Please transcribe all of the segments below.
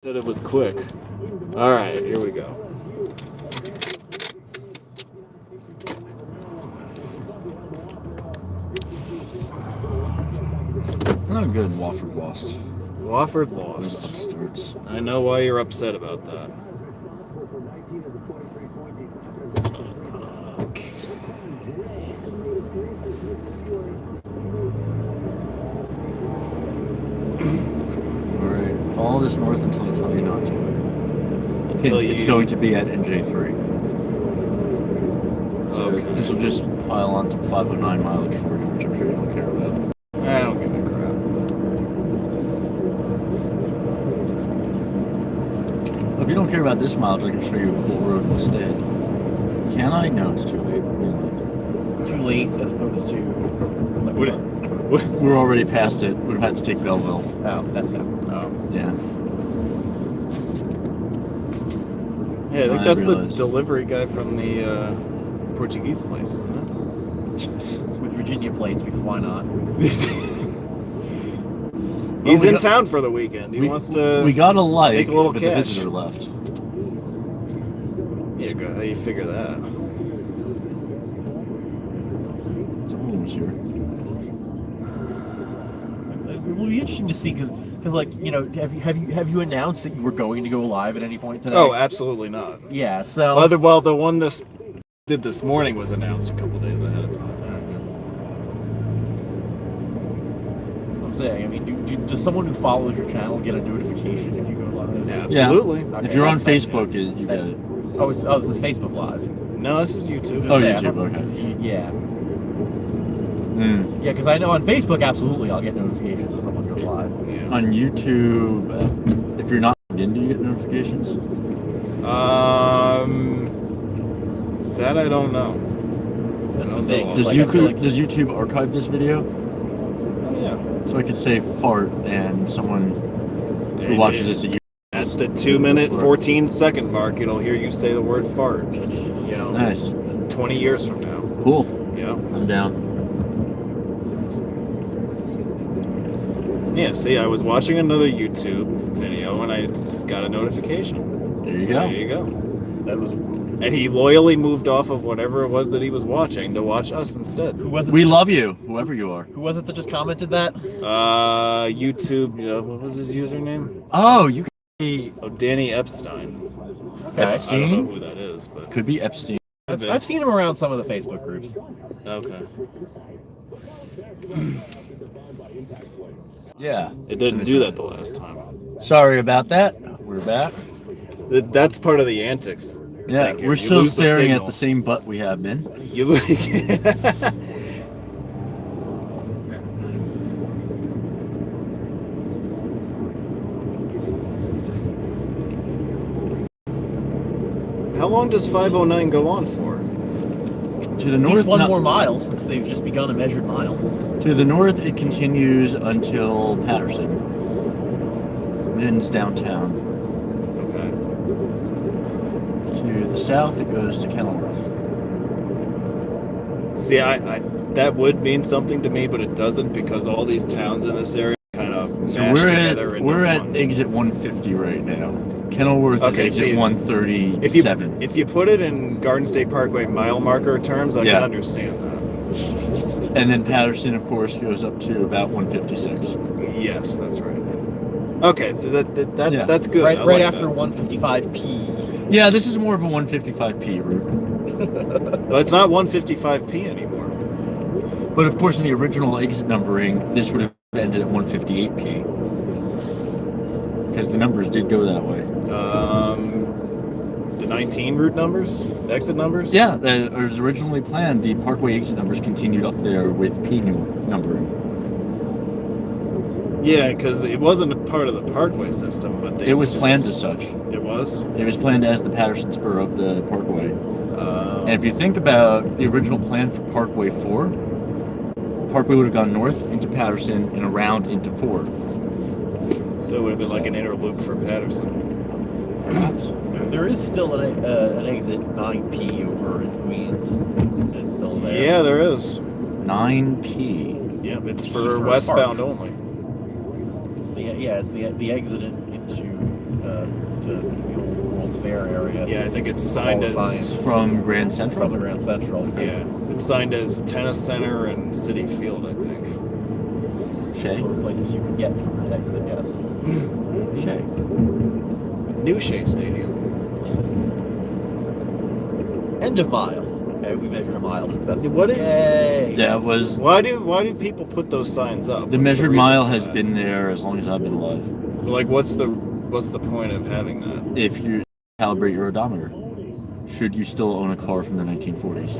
Said it was quick. All right, here we go. Not good. Wofford lost. Wofford lost. Starts. I know why you're upset about that. Okay. All right. Follow this north until I tell you not to. It's going to be at NJ3. So Okay. this will just pile on to 509 mileage for you, which I'm sure you don't care about. I don't give a crap. If you don't care about this mileage, I can show you a cool road instead. Can I? No, it's too late. Too late as opposed to. Like, We're already past it. We've had to take Belleville. Oh, that's it. Oh. Yeah. Yeah, I think I that's realized. the delivery guy from the Portuguese place, isn't it? With Virginia plates, because why not? He's in town for the weekend. He wants to. We got a like, make a little but cash. the visitor left. Yeah, how do you figure that? Someone was here. It will be interesting to see because like have you announced that you were going to go live at any point today? Oh, absolutely not. Yeah. So Well, the one this did this morning was announced a couple days ahead of time. So I'm saying, I mean, does someone who follows your channel get a notification if you go live? Absolutely. Yeah. Okay, If you're on that's- Facebook, you get it. Oh, this is Facebook Live. No, this is YouTube. Oh, Yeah, YouTube, okay. Yeah. Mm. Yeah, because I know on Facebook, absolutely, I'll get notifications if someone goes live. Yeah. On YouTube, if you're not logged in, do you get notifications? That I don't know. That's I the don't thing. know. Does, Like, I feel like- does YouTube archive this video? Oh, yeah. So I could say fart and someone who watches this a year. At the 2-minute, 14-second mark, it'll hear you say the word fart. You know, Nice. 20 years from now. Cool. Yeah. I'm down. Yeah, see, I was watching another YouTube video and I just got a notification. There you So go. There you go. That was And he loyally moved off of whatever it was that he was watching to watch us instead. who was it? We love you, whoever you are. Who was it that just commented that? YouTube, what was his username? Oh, you Oh, Danny Epstein. Okay. I don't know who that is, but could be Epstein. I've seen him around some of the Facebook groups. okay. Yeah. It didn't do that the last time. Sorry about that. We're back. That's part of the Antics. Yeah, thing here. we're You still lose the staring at signal. the same butt we have been. You lose. How long does 509 go on for? To the At north, least one not- more mile since they've just begun a measured mile. To the north, it continues until Patterson. It ends downtown. Okay. To the south, it goes to Kenilworth. See, I that would mean something to me, but it doesn't because all these towns in this area kind of So mash together. into we're at one. exit 150 right now. Kenilworth Okay, is exit see, 137. If you put it in Garden State Parkway mile marker terms, I Yeah. can understand that. And then Patterson, of course, goes up to about 156. Yes, that's right. Okay, so that Yeah. that's good. Right, I right like after that. 155p. Yeah, this is more of a 155p route. Well, it's not 155p anymore. But of course, in the original exit numbering, this would have ended at 158p. Because the numbers did go that way. The 19 route numbers, exit numbers. Yeah, it was originally planned. The Parkway exit numbers continued up there with P numbering. Yeah, because it wasn't a part of the Parkway system, but It was planned as such. It was. It was planned as the Patterson spur of the Parkway. And if you think about the original plan for Parkway 4, Parkway would have gone north into Patterson and around into 4. So it would have been like an inner loop for Patterson. Perhaps. There is still an exit 9p over in Queens. It's still there. Yeah, there is. 9p. Yeah, it's For for a westbound park. only. It's the exit into the old World's Fair area. Yeah, I think it's signed All the as signs. From Grand Central. From the Grand Central. yeah, it's signed as Tennis Center and City Field, I think. Shea. Those places you can get from the exit, yes. Shea. New Shea Stadium. End of mile. Okay, we measured a mile successfully. What is- Yay! That was Why do people put those signs up? the What's measured reason mile for has that? been there as long as I've been alive. Like, what's the point of having that? If you calibrate your odometer, should you still own a car from the 1940s?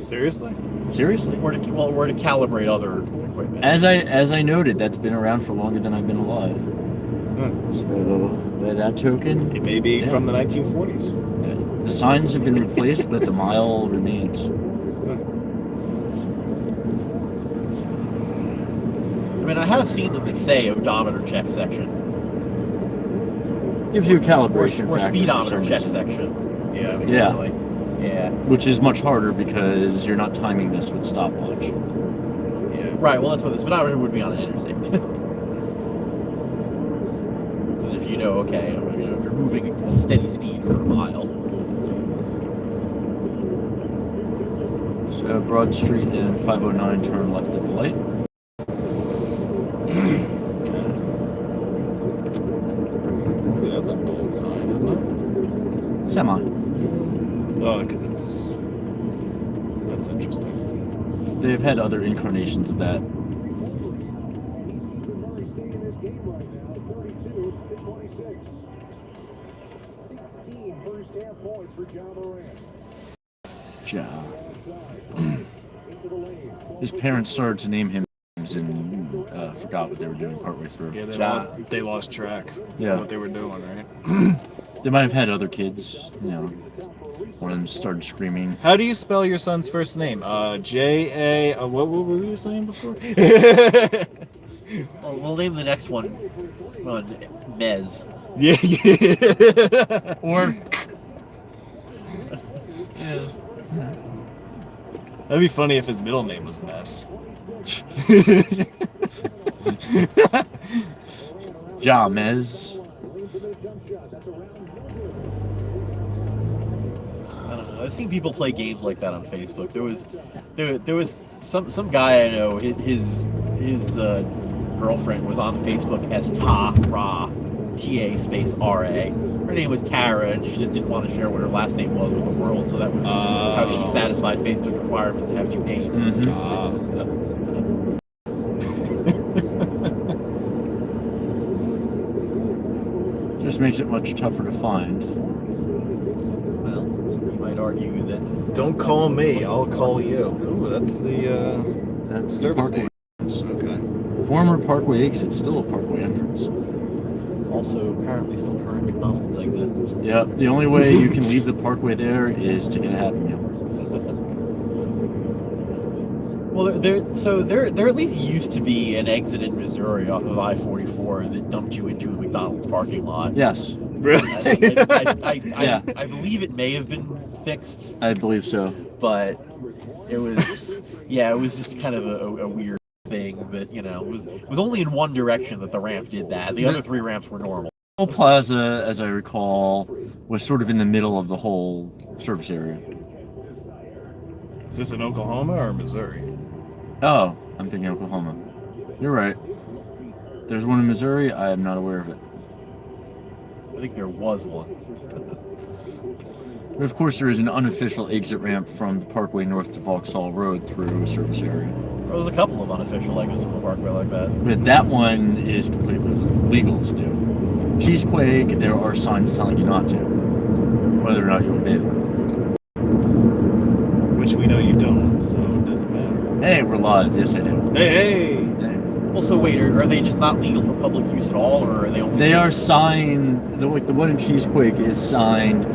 Seriously? Seriously? Or to calibrate other equipment. As I noted, that's been around for longer than I've been alive. So by that token, It may be Yeah. from the 1940s. the signs have been replaced, but the mile remains. I mean, I have seen them that say odometer check section. Gives you a Or calibration factor for speedometer some check reason. section. Yeah. Yeah. Like, yeah. Which is much harder because you're not timing this with stopwatch. Yeah. Right, well, that's what the speedometer would be on an interstate. And if you know, okay, if you're moving at steady speed for a mile. So Broad Street and 509 turn left at the light. Ooh, that's a bold sign, isn't Semi. it? Oh, because that's interesting. They've had other incarnations of that. Ja. His parents started to name him names and forgot what they were doing partway through. Yeah, Ja. they lost track Yeah. of what they were doing, right? They might have had other kids, you know. One of them started screaming. How do you spell your son's first name? J-A... what were you saying before? Well, we'll name the next one Mez. Yeah. Or That'd be funny if his middle name was Mess. Jamez. I don't know. I've seen people play games like that on Facebook. There was some guy I know. His girlfriend was on Facebook as Tara, T-A space R-A. Her name was Tara, and she just didn't want to share what her last name was with the world. So that was how she satisfied Facebook requirements to have two names. Just makes it much tougher to find. Well, you might argue that. Don't call me, I'll call you. Ooh, that's the That's the service Parkway. station. Okay. Former Parkway exit, still a Parkway entrance. Also, apparently still current McDonald's exit. Yeah, the only way you can leave the Parkway there is to get a Happy Meal. Well, there at least used to be an exit in Missouri off of I-44 that dumped you into a McDonald's parking lot. Yes, Really? Yeah. I believe it may have been fixed, I believe so. but it was it was just kind of a weird thing that it was only in one direction that the ramp did that. The other three ramps were normal. Toll Plaza, as I recall, was sort of in the middle of the whole service area. Is this in Oklahoma or Missouri? Oh, I'm thinking Oklahoma. You're right. There's one in Missouri. I am not aware of it. I think there was one. But of course, there is an unofficial exit ramp from the Parkway north to Vauxhall Road through a service area. There was a couple of unofficial exits from the Parkway like that. But that one is completely legal to do. Cheesequake, there are signs telling you not to, whether or not you obey them. Which we know you don't, so it doesn't matter. Hey, we're live. Yes, I do. Hey! Well, so wait, are they just not legal for public use at all, or are they only? They are signed. The one in Cheesequake is signed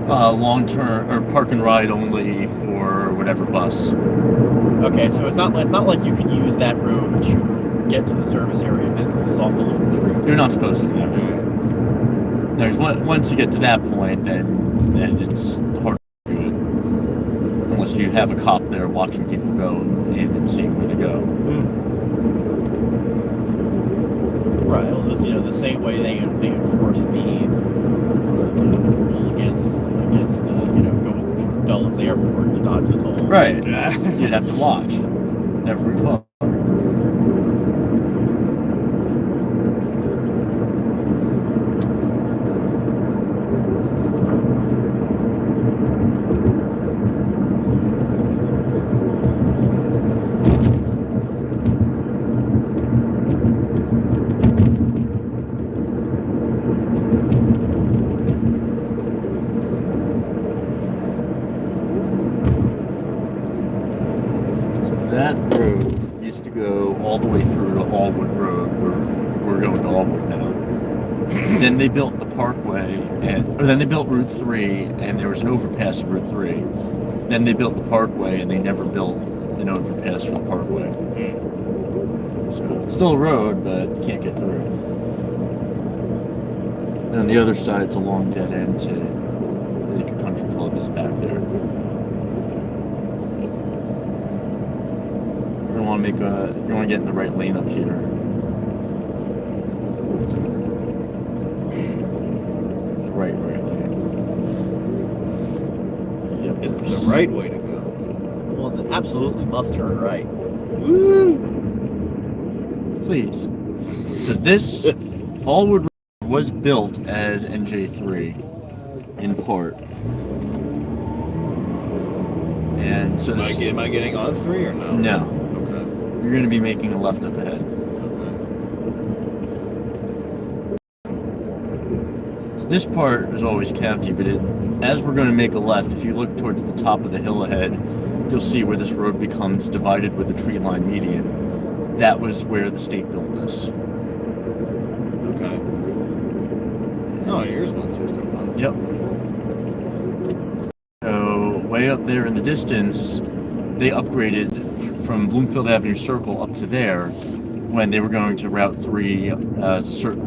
long-term or park and ride only for whatever bus. Okay, so it's not like you can use that road to get to the service area. Businesses off the local street. You're not supposed to. There's once you get to that point, then it's hard to do it unless you have a cop there watching people go in and seeing where they go. Right. Well, the same way they enforce the rule against going through Dulles Airport to dodge the toll. Right. You'd have to watch every car. That road used to go all the way through to Allwood Road, where we're going to Allwood now. Then they built the Parkway, or then they built Route 3, and there was an overpass at Route 3. Then they built the Parkway, and they never built an overpass for the Parkway. So it's still a road, but you can't get through. And on the other side, it's a long dead end to, I think, a country club is back there. You want to get in the right lane up here. Right lane. Yep. It's the right way to go. Well, then absolutely must turn right. Woo! Please. So this Allwood Road was built as NJ3 in part. And so this, Am I getting on 3 or no? no. Okay. You're going to be making a left up ahead. This part is always county, but as we're going to make a left, if you look towards the top of the hill ahead, you'll see where this road becomes divided with a tree line median. That was where the state built this. Okay. Oh, here's 161. Yep. So way up there in the distance, they upgraded from Bloomfield Avenue Circle up to there when they were going to Route 3 as what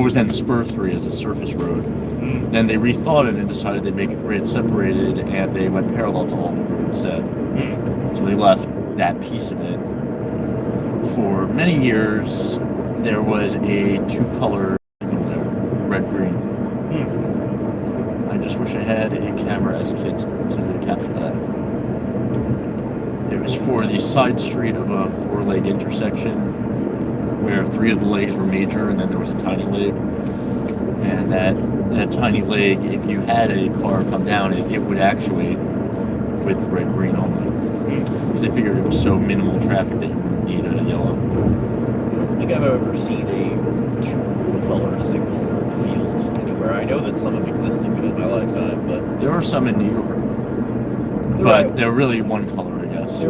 was then Spur 3 as a surface road. Then they rethought it and decided they'd make it grade separated, and they went parallel to Allwood Road instead. So they left that piece of it. For many years, there was a two-color signal there, red-green. I just wish I had a camera as a kid to capture that. It was for the side street of a four-leg intersection where three of the legs were major and then there was a tiny leg. And that tiny leg, if you had a car come down, it would actuate with red-green only. Because they figured it was so minimal traffic that you wouldn't need a yellow. I don't think I've ever seen a two-color signal in the field anywhere. I know that some have existed in my lifetime, but There are some in New York, but right. they're really one color, I guess. I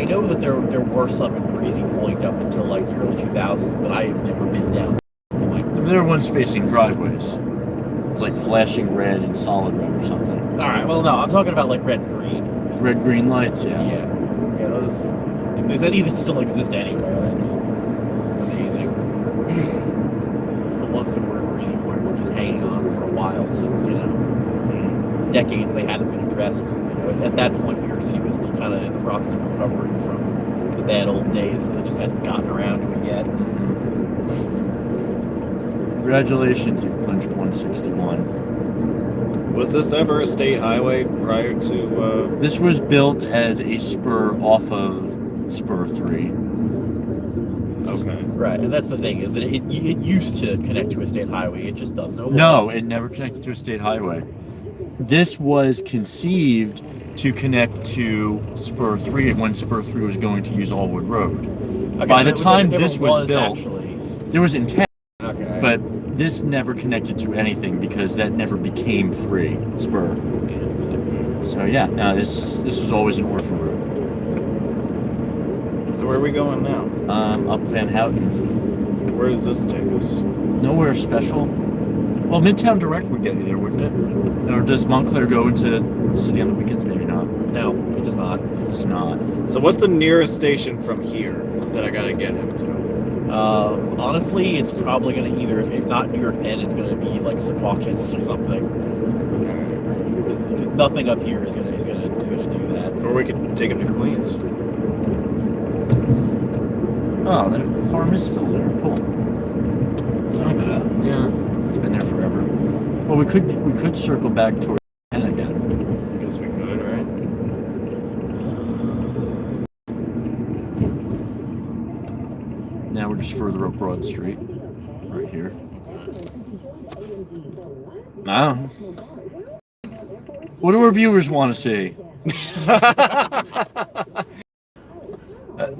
know that there were some in Breezy Point up until like the early 2000s, but I have never been down Point. There are ones facing driveways. It's like flashing red and solid red or something. All right, well, no, I'm talking about like red and green. Red-green lights, Yeah, those. If there's any that still exist anywhere, that'd be amazing. The ones that were in Breezy Point were just hanging on for a while since decades they hadn't been addressed. At that point, New York City was still kind of in the process of recovering from the bad old days, so they just hadn't gotten around to it yet. Congratulations, you've clinched 161. Was this ever a state highway prior to? This was built as a spur off of Spur 3. Okay. Right, and that's the thing, is that it used to connect to a state highway, it just does no more. No, it never connected to a state highway. This was conceived to connect to Spur 3 when Spur 3 was going to use Allwood Road. Okay, By the so time there this was built, actually. there was intent, Okay. but this never connected to anything because that never became 3 Spur. Interesting. So yeah, no, this was always an orphan road. So where are we going now? Up Van Houten. Where does this take us? Nowhere special. Well, Midtown Direct would get you there, wouldn't it? Or does Montclair go into the city on the weekends? Maybe not. No, it does not. It does not. So what's the nearest station from here that I gotta get him to? Honestly, it's probably going to either, if not New York Penn, it's going to be like Secaucus or something. Because nothing up here is going to do that. Or we could take him to Queens. Oh, the farm is still there. Cool. Okay. Yeah, it's been there forever. Well, we could circle back towards 10 again. I guess we could, right? Now we're just further up Broad Street, right here. Now, what do our viewers want to see?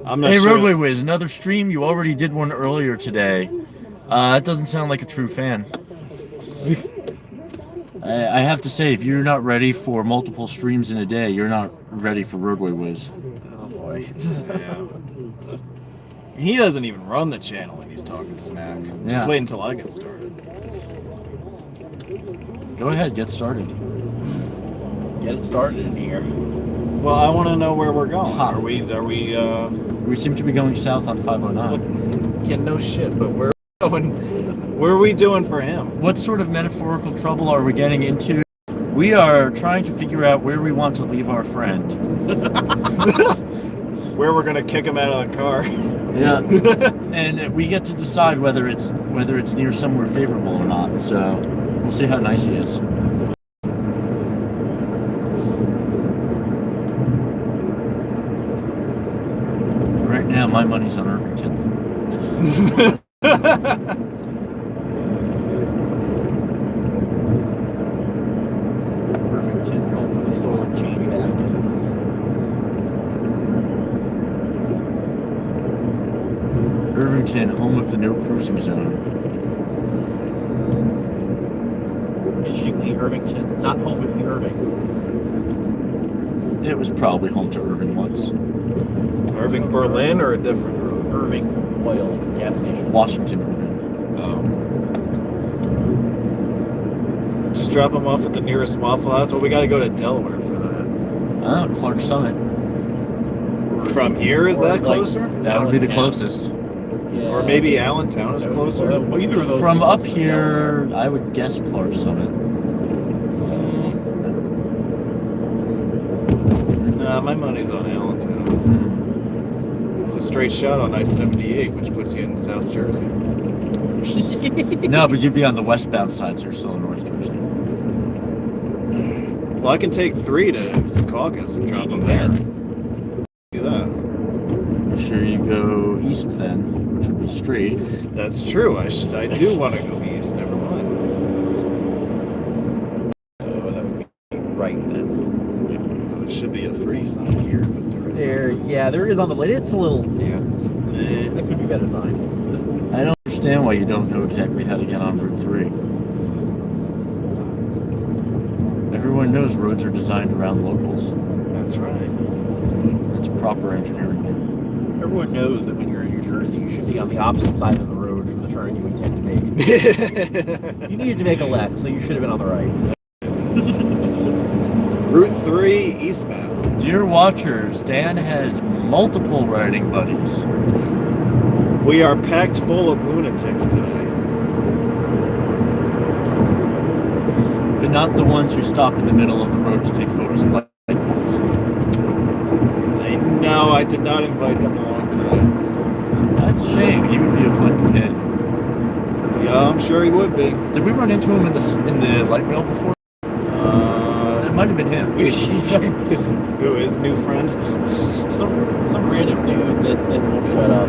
I'm not Hey, sure. Roadway Wiz, another stream. You already did one earlier today. That doesn't sound like a true fan. I have to say, if you're not ready for multiple streams in a day, you're not ready for Roadway Wiz. Oh boy. Yeah. He doesn't even run the channel and he's talking smack. Yeah. Just wait until I get started. Go ahead, get started. Get it started in here. Well, I want to know where we're going. Huh. Are we? We seem to be going south on 509. Yeah, no shit. But where are we going? What are we doing for him? What sort of metaphorical trouble are we getting into? We are trying to figure out where we want to leave our friend. Where we're gonna kick him out of the car? Yeah. And we get to decide whether it's near somewhere favorable or not. So we'll see how nice he is. Right now, my money's on Irvington. Irvington, home with the stolen change basket. Irvington, home of the no cruising zone. Interestingly, Irvington, not home of the Irving. It was probably home to Irving once. Irving Berlin or a different Irving Oil gas station. Washington Irving. Oh. Just drop him off at the nearest Waffle House. Well, we got to go to Delaware for that. Oh, Clark Summit. From here, is Or that like closer? That would be the Allentown. closest. Yeah. Or maybe Allentown is closer. Well, either of those. From are up close. here, I would guess Clark Summit. Nah, my money's on Allentown. It's a straight shot on I-78, which puts you in South Jersey. No, but you'd be on the westbound side, so you're still in North Jersey. Well, I can take 3 to Secaucus and drop them there. Do that. Make sure you go east then, which would be straight. That's true. I do want to go east. Never mind. So that would be right then. There should be a 3 sign here, but there isn't. There is on the blade. It's a little, Eh. that could be better signed. I don't understand why you don't know exactly how to get on Route 3. Everyone knows roads are designed around locals. That's right. That's proper engineering. Everyone knows that when you're in New Jersey, you should be on the opposite side of the road from the turn you intend to make. You needed to make a left, so you should have been on the right. Route 3 eastbound. Dear watchers, Dan has multiple riding buddies. We are packed full of lunatics today. But not the ones who stop in the middle of the road to take photos of light poles. No, I did not invite him along today. That's a shame. He would be a fun companion. Yeah, I'm sure he would be. Did we run into him in the light rail before? It might have been him. Who, his new friend? Some random dude that won't shut up.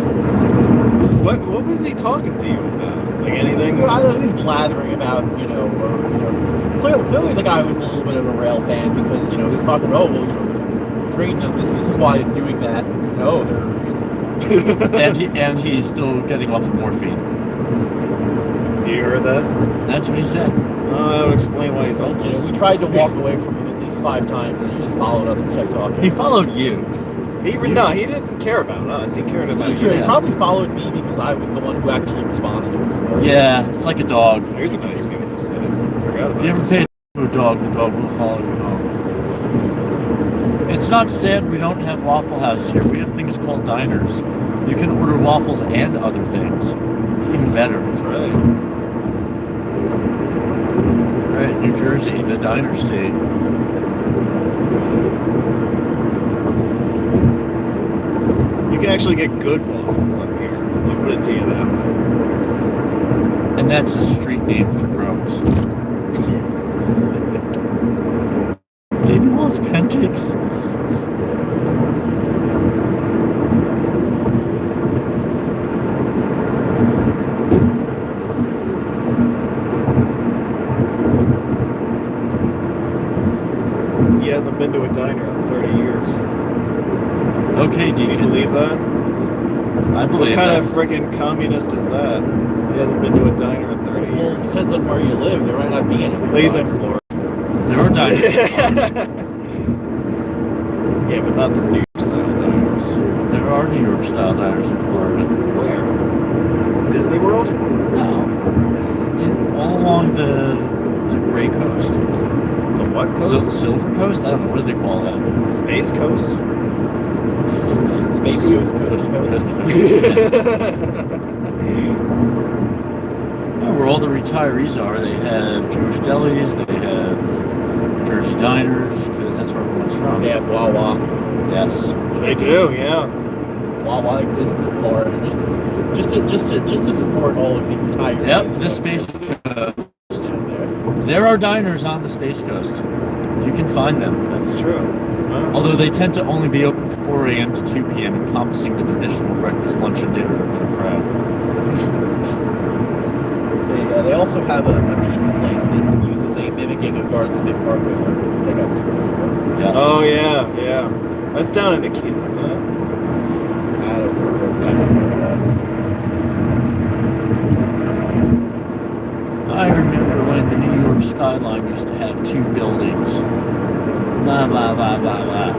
What was he talking to you about? Like anything? I don't know, he's blathering about, clearly the guy was a little bit of a rail fan because, he's talking, train does this is why it's doing that. and he's still getting off of morphine. You heard that? That's what he said. That would explain why he's homeless. We tried to walk away from him at least 5 times and he just followed us and kept talking. He followed you. He didn't care about us. He cared about This is true. you. He probably followed me because I was the one who actually responded to him. Yeah, it's like a dog. Here's a nice view of the city. I forgot about If you ever this. pay attention to a dog, the dog will follow you home. It's not sad we don't have Waffle Houses here. We have things called diners. You can order waffles and other things. It's even better. That's right. Right, New Jersey, the diner state. You You can actually get good waffles up here. I'll put it to you that way. And that's a street name for drugs. Baby wants pancakes. He hasn't been to a diner in 30 years. Okay, Do you Deacon. believe that? I What believe kind that. of freaking communist is that? He hasn't been to a diner in 30 Well, it years. depends on where you live. There might not be any. He's in Florida. There are diners. Yeah, but not the New York style diners. There are New York style diners in Florida. Where? Disney World? No. All along the Gray Coast. The what coast? So the Silver Coast? I don't know. What do they call that? The Space Coast? Space Coast. Yeah, where all the retirees are, they have Jewish delis, they have Jersey diners, because that's where everyone's from. They have Wawa. Yes. They do, yeah. Wawa exists in Florida just to support all of the retirees. Yep, from the Space there. Coast. There. There are diners on the Space Coast. You can find them. That's true. Wow. Although they tend to only be open from 4 a.m. to 2 p.m., encompassing the traditional breakfast, lunch, and dinner of their crowd. They also have a pizza place that uses a mimicking of Garden State Parkway. They got screwed over. Yes. Oh, yeah, yeah. That's down in the Keys, isn't it? I don't know where it was. I remember when the New York skyline used to have 2 buildings. Blah, blah, blah, blah, blah.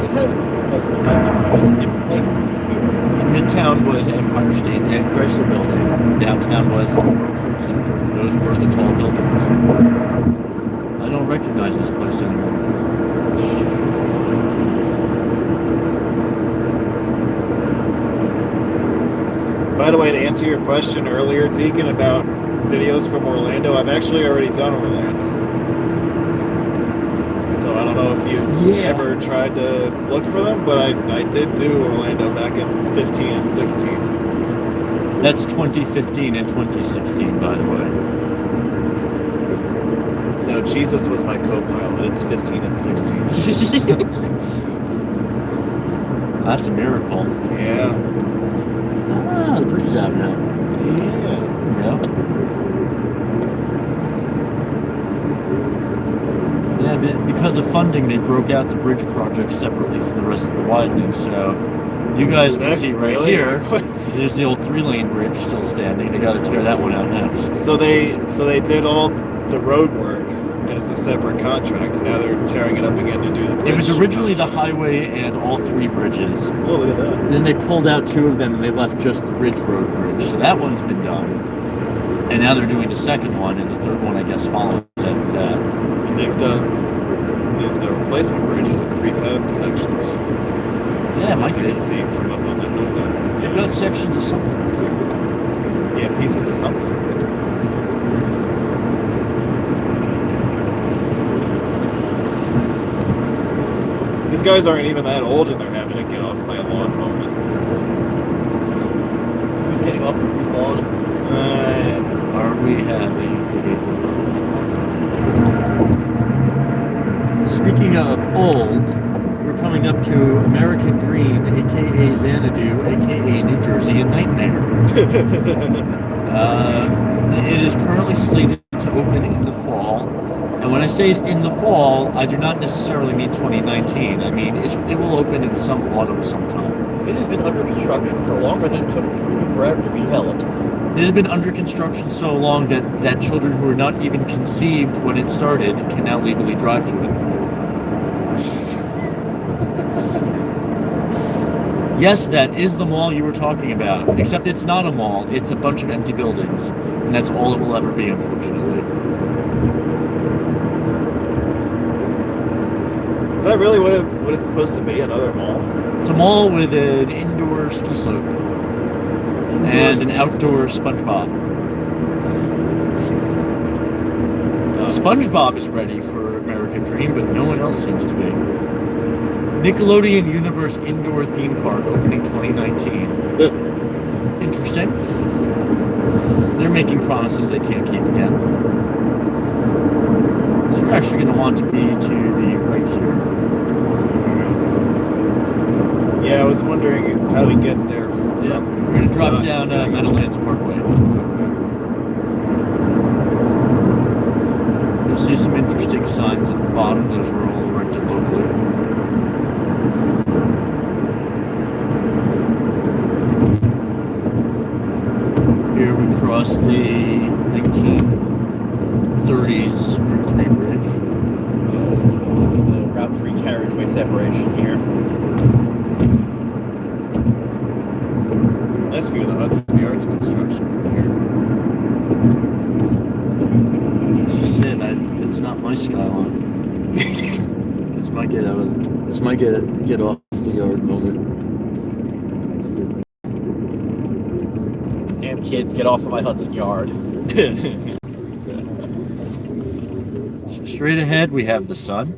It has multiple buildings, just in different places in New York. And Midtown was Empire State and Chrysler Building. Downtown was the World Trade Center. Those were the tall buildings. I don't recognize this place anymore. By the way, to answer your question earlier, Deacon, about videos from Orlando, I've actually already done Orlando. So I don't know if you've ever tried to look for them, but I did do Orlando back in 15 and 16. That's 2015 and 2016, by the way. No, Jesus was my co-pilot. It's 15 and 16. That's a miracle. Yeah. Ah, the bridge is out now. Yeah. Yep. Yeah, because of funding, they broke out the bridge project separately from the rest of the widening. So you guys can see right here, there's the old 3-lane bridge still standing. They got to tear that one out next. So they did all the road work, and it's a separate contract, and now they're tearing it up again to do the bridge. It was originally the highway and all 3 bridges. Oh, look at that. Then they pulled out 2 of them and they left just the Ridge Road Bridge. So that one's been done. And now they're doing the second one, and the third one, I guess, follows after that. And they've done the replacement bridges in prefab sections. Yeah, it might As you be. can see from up on the hill there. They've got sections of something up there. Yeah, pieces of something. These guys aren't even that old, and they're having to get off my lawn moment. Who's getting off of whose lawn? Are we having a... Speaking of old, we're coming up to American Dream, aka Xanadu, aka New Jersey a Nightmare. It is currently slated to open in the fall. And when I say in the fall, I do not necessarily mean 2019. I mean, it will open in some autumn sometime. It has been under construction for longer than it took forever to be developed. It has been under construction so long that children who were not even conceived when it started can now legally drive to it. Yes, that is the mall you were talking about. Except it's not a mall. It's a bunch of empty buildings. And that's all it will ever be, unfortunately. Is that really what it's supposed to be? Another mall? It's a mall with an indoor ski slope. And an outdoor SpongeBob. SpongeBob is ready for American Dream, but no one else seems to be. Nickelodeon Universe Indoor Theme Park opening 2019. Interesting. They're making promises they can't keep again. So we're actually going to want to be to the right here. Yeah, I was wondering how to get there. Yeah, we're going to drop down Meadowlands Parkway. You'll see some interesting signs at the bottom. Those were all erected locally. Here we cross the 1930s Route 3 bridge. Yes, the Route 3 carriageway separation here. Nice view of the Hudson Yards construction from here. As you said, it's not my skyline. It's my get off the yard moment. Damn kids, get off of my Hudson Yard. So straight ahead we have the sun,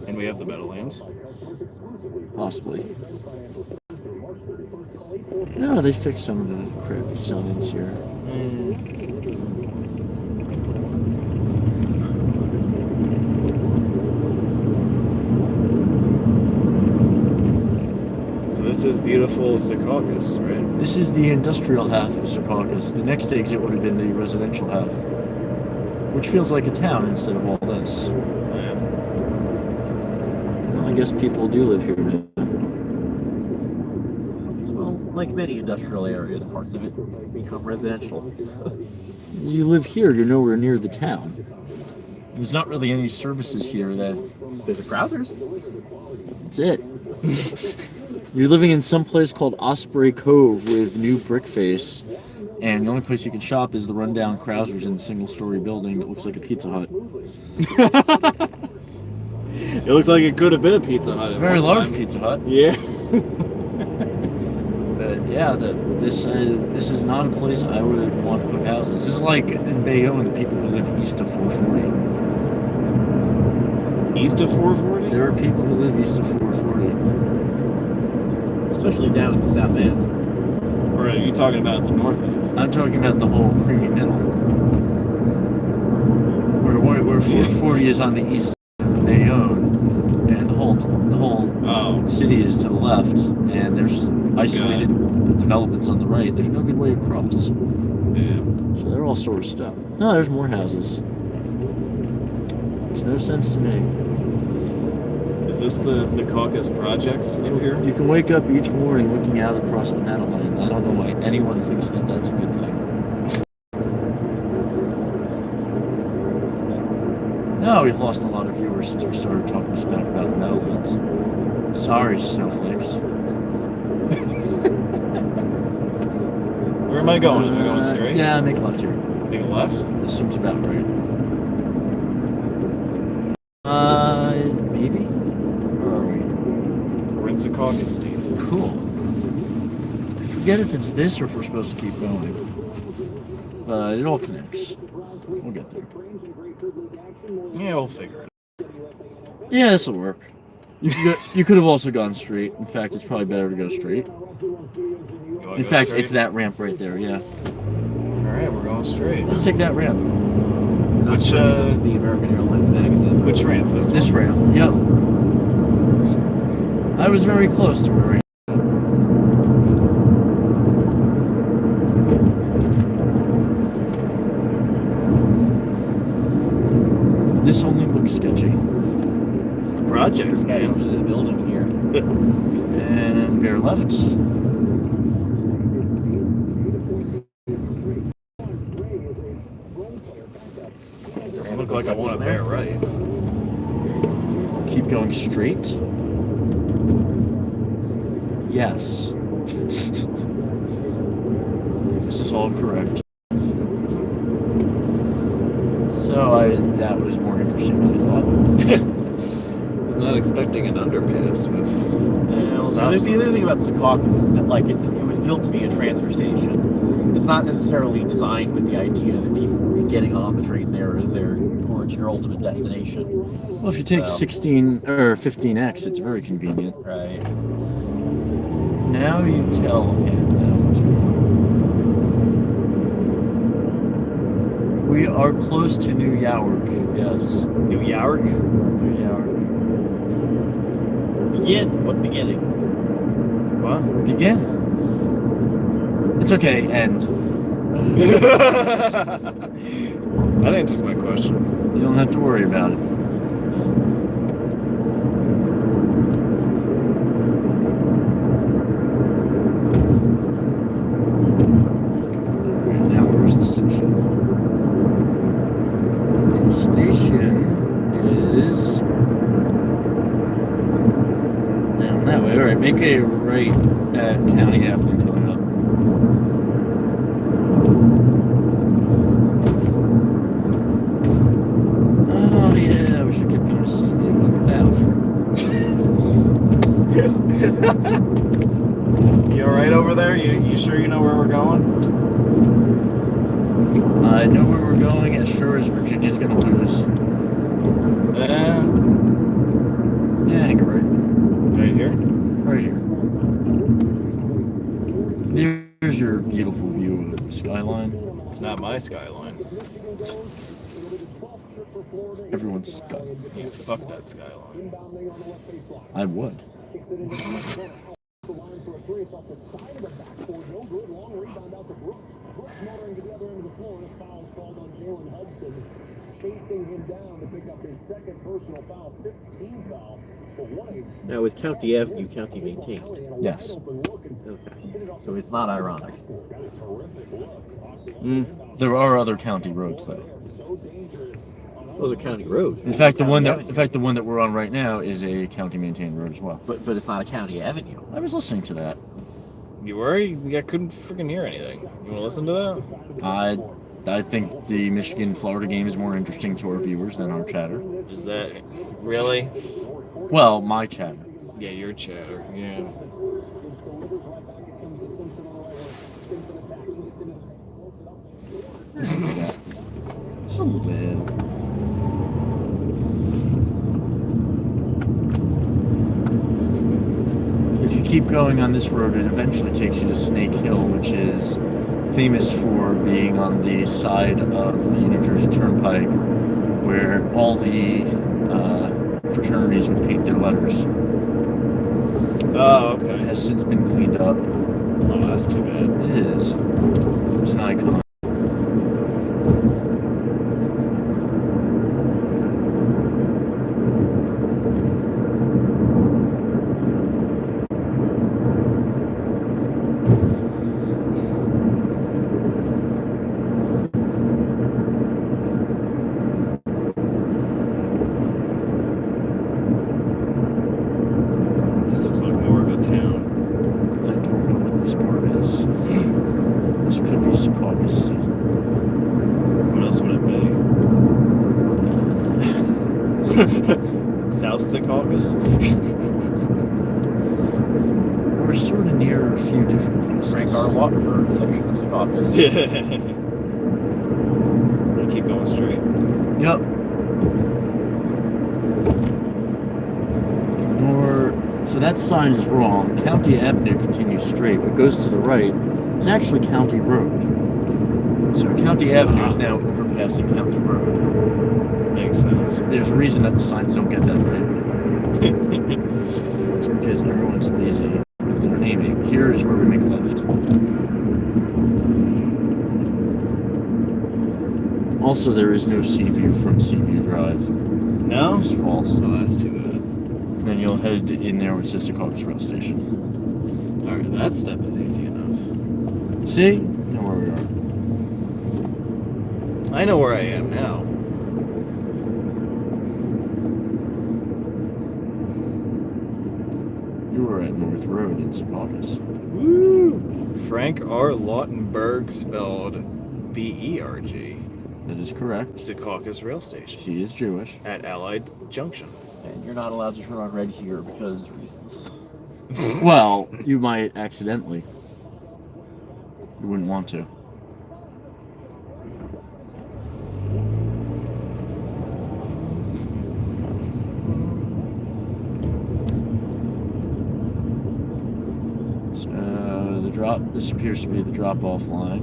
And we have the Meadowlands. possibly. No, they fixed some of the crappy signs here. So this is beautiful Secaucus, right? This is the industrial half of Secaucus. The next exit would have been the residential half, which feels like a town instead of all this. Yeah. Well, I guess people do live here now. Well, like many industrial areas, parts of it become residential. You live here, you're nowhere near the town. There's not really any services here that... There's a Krausers. That's it. You're living in some place called Osprey Cove with new brick face, and the only place you can shop is the rundown Krausers in the single-story building that looks like a Pizza Hut. It looks like it could have been a Pizza Hut. At Very one large time. Pizza Hut. Yeah. But yeah, this is not a place I would want to put houses. This is like in Bayonne, the people who live east of 440. East of 440? There are people who live east of 440. Especially down at the south end. Or are you talking about at the north end? I'm talking about the whole creamy middle, where 440 is on the east of Bayonne, and the whole city is to the left, and there's isolated developments on the right. There's no good way across. Yeah. So they're all sort of stuff. No, there's more houses. Makes no sense to me. Is this the Secaucus projects up here? You can wake up each morning looking out across the Meadowlands. I don't know why anyone thinks that that's a good thing. No, we've lost a lot of viewers since we started talking smack about the Meadowlands. Sorry, snowflakes. Where am I going? Am I going straight? Yeah, make a left here. Make a left? This seems about right. Maybe? Where are we? We're in Secaucus, Steve. Cool. I forget if it's this or if we're supposed to keep going. But it all connects. We'll get there. Yeah, we'll figure it out. Yeah, this will work. You could have also gone straight. In fact, it's probably better to go straight. You wanna In go fact, straight? it's that ramp right there, yeah. Alright, we're going straight. Let's take that ramp. Which, The American Airlines magazine. which ramp? This ramp, yep. I was very close to where I This only looks sketchy. It's the projects, Guys, man. under this building here. And bear left. Doesn't look like I want to bear right. Keep going straight. Yes. This is all correct. So that was more interesting than I thought. Wasn't not expecting an underpass with. Stop The sign. other thing about Secaucus is that like it was built to be a transfer station. It's not necessarily designed with the idea that people will be getting on the train there as their towards your ultimate destination. Well, if you take So- 16 or 15X, it's very convenient. Right. Now you tell him now to. We are close to New York. Yes, New York? New York. Begin. What beginning? What? Begin. It's okay. End. That answers my question. You don't have to worry about it. Now where's the station? The station is down that way. All right, make a right at County Avenue coming up. Oh yeah, we should keep going to see you. Look at that there. You alright over there? You sure you know where we're going? I know where we're going as sure as Virginia's gonna lose. Yeah, I think right. Right here? Right here. There's your beautiful view of the skyline. It's not my skyline. It's everyone's skyline. Yeah, fuck that skyline. I would. Now is County Avenue county maintained? Yes. Okay. So it's not ironic. There are other county roads though. Those are county roads. In fact, the one that we're on right now is a county maintained road as well. But it's not a county avenue. I was listening to that. You worry? I couldn't freaking hear anything. You want to listen to that? I think the Michigan-Florida game is more interesting to our viewers than our chatter. Is that really? Well, my chatter. Yeah, your chatter. Yeah. Just a little. If you keep going on this road, it eventually takes you to Snake Hill, which is famous for being on the side of the New Jersey Turnpike, where all the fraternities would paint their letters. Oh, It okay. has since been cleaned up. Oh, that's too bad. It is. It's an icon. This looks like more of a town. I don't know what this part is. This could be Secaucus still. What else would it be? South Secaucus? We're sort of near a few different places. Frank R. Lautenberg section of Secaucus. I keep going straight. Yep. So that sign is wrong. County Avenue continues straight. What goes to the right is actually County Road. So County Avenue is now overpassing County Road. Makes sense. There's a reason that the signs don't get that right. It's because everyone's lazy with their naming. Here is where we make a left. Also, there is no Seaview from Seaview Drive. No? It's false. Oh, that's too bad. Then you'll head in there where it says Secaucus Rail Station. Alright, that step is easy enough. See? You know where we are. I know where I am now. You were at North Road in Secaucus. Woo! Frank R. Lautenberg, spelled B-E-R-G. That is correct. Secaucus Rail Station. He is Jewish. At Allied Junction. And you're not allowed to turn on red here because reasons. Well, you might accidentally. You wouldn't want to. This appears to be the drop-off line.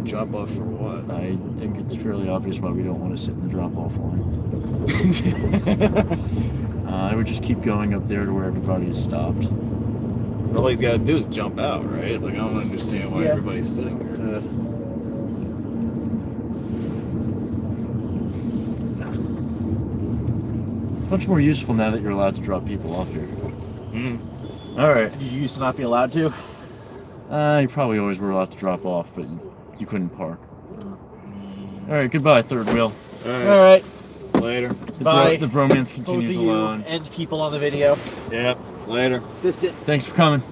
Drop off for what? I think it's fairly obvious why we don't want to sit in the drop-off line. I would just keep going up there to where everybody is stopped. All he's got to do is jump out, right? Like, I don't understand why everybody's sitting here. Much more useful now that you're allowed to drop people off here. All right. You used to not be allowed to? You probably always were allowed to drop off, but you couldn't park. All right, goodbye, third wheel. All right. Later. Bye. The bromance continues Both of alone. you and people on the video. Yep. Later. Fist it. Thanks for coming.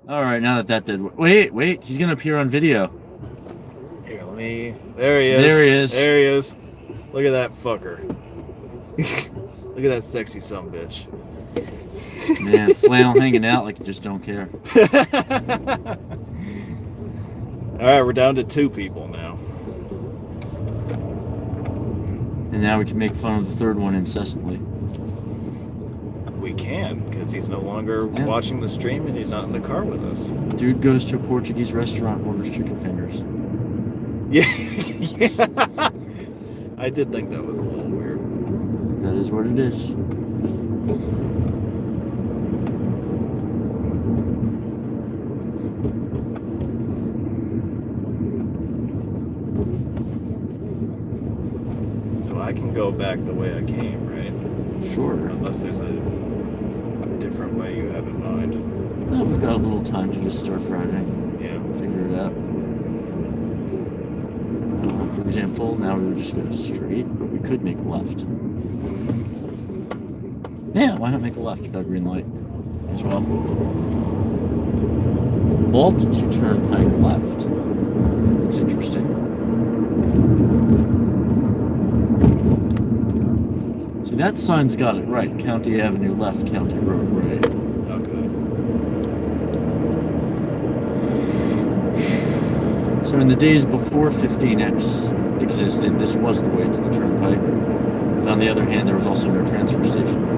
All right, now that did. Wait. He's gonna appear on video. Here, let me. There he is. There he is. There he is. Look at that fucker. Look at that sexy sumbitch. Man, flannel hanging out like you just don't care. All right, we're down to 2 people now. And now we can make fun of the third one incessantly. We can, because he's no longer watching the stream and he's not in the car with us. Dude goes to a Portuguese restaurant and orders chicken fingers. Yeah. I did think that was a little weird. That is what it is. So I can go back the way I came, right? Sure. Unless there's a different way you have in mind. Well, we've got a little time to just start driving. Yeah. Figure it out. For example, now we would just go straight, but we could make a left. Yeah, why not make a left? Got a green light as well. Alt to turnpike left. That's interesting. See, that sign's got it right. County Avenue left, County Road right. Okay. So in the days before 15X existed, this was the way to the turnpike. But on the other hand, there was also no transfer station.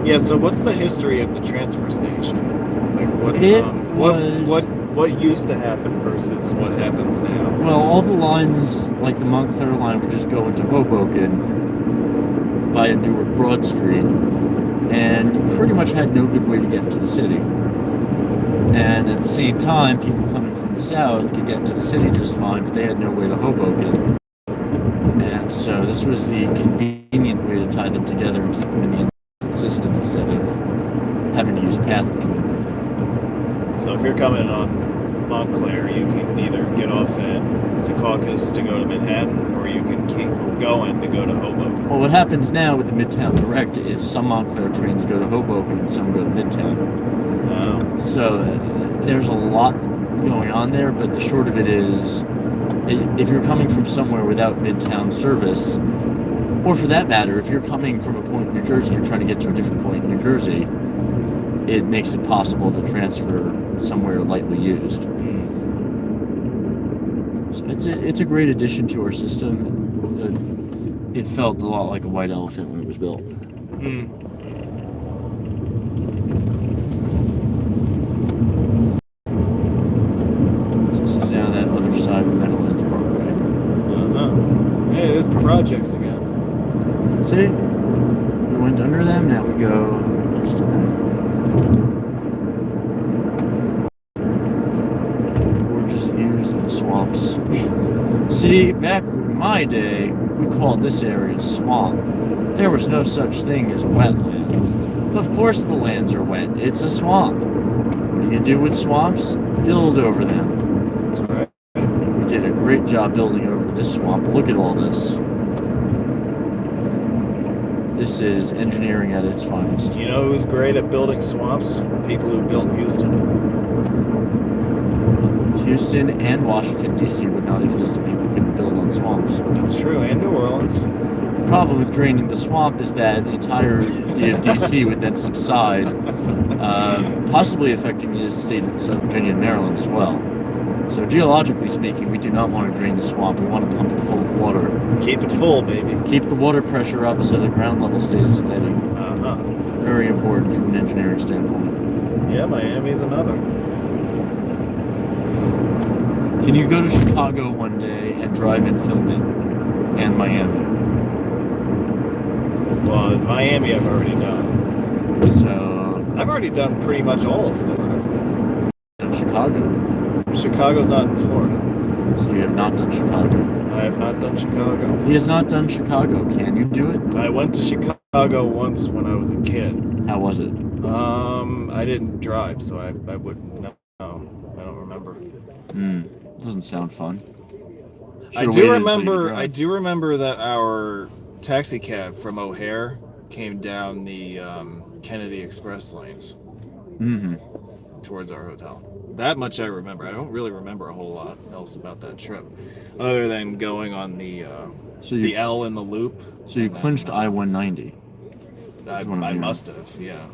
Yeah, so what's the history of the transfer station? Like what used to happen versus what happens now? Well, all the lines, like the Montclair line, would just go into Hoboken via Newark Broad Street, and you pretty much had no good way to get into the city. And at the same time, people coming from the south could get to the city just fine, but they had no way to Hoboken. And so this was the convenient way to tie them together and keep them in the system instead of having to use path between them. So if you're coming on Montclair, you can either get off at Secaucus to go to Manhattan, or you can keep going to go to Hoboken. Well, what happens now with the Midtown Direct is some Montclair trains go to Hoboken and some go to Midtown. So there's a lot going on there, but the short of it is, if you're coming from somewhere without Midtown service, or for that matter, if you're coming from a point in New Jersey and you're trying to get to a different point in New Jersey, it makes it possible to transfer somewhere lightly used. So it's a great addition to our system. It felt a lot like a white elephant when it was built. So this is now that other side of Meadowlands Parkway. Hey, there's the projects again. See? We went under them, now we go next to them. Gorgeous views of the swamps. See, back in my day, we called this area swamp. There was no such thing as wetlands. Of course the lands are wet. It's a swamp. What do you do with swamps? Build over them. That's right. We did a great job building over this swamp. Look at all this. This is engineering at its finest. You know who's great at building swamps? The people who built Houston. Houston and Washington, D.C. would not exist if people couldn't build on swamps. That's true, and New Orleans. The problem with draining the swamp is that the entirety of D.C. would then subside, possibly affecting the states of Virginia and Maryland as well. So geologically speaking, we do not want to drain the swamp. We want to pump it full of water. Keep it full, baby. Keep the water pressure up so the ground level stays steady. Uh-huh. Very important from an engineering standpoint. Yeah, Miami's another. Can you go to Chicago one day and drive and film it? And Miami? Well, Miami I've already done. So... I've already done pretty much all of Florida. And Chicago. Chicago's not in Florida. So you have not done Chicago. I have not done Chicago. He has not done Chicago. Can you do it? I went to Chicago once when I was a kid. How was it? I didn't drive, so I wouldn't know. I don't remember. Doesn't sound fun. I do remember that our taxi cab from O'Hare came down the Kennedy Express lanes towards our hotel. That much I remember. I don't really remember a whole lot else about that trip, other than going on the L in the loop. So you clinched I-190. I must have, yeah.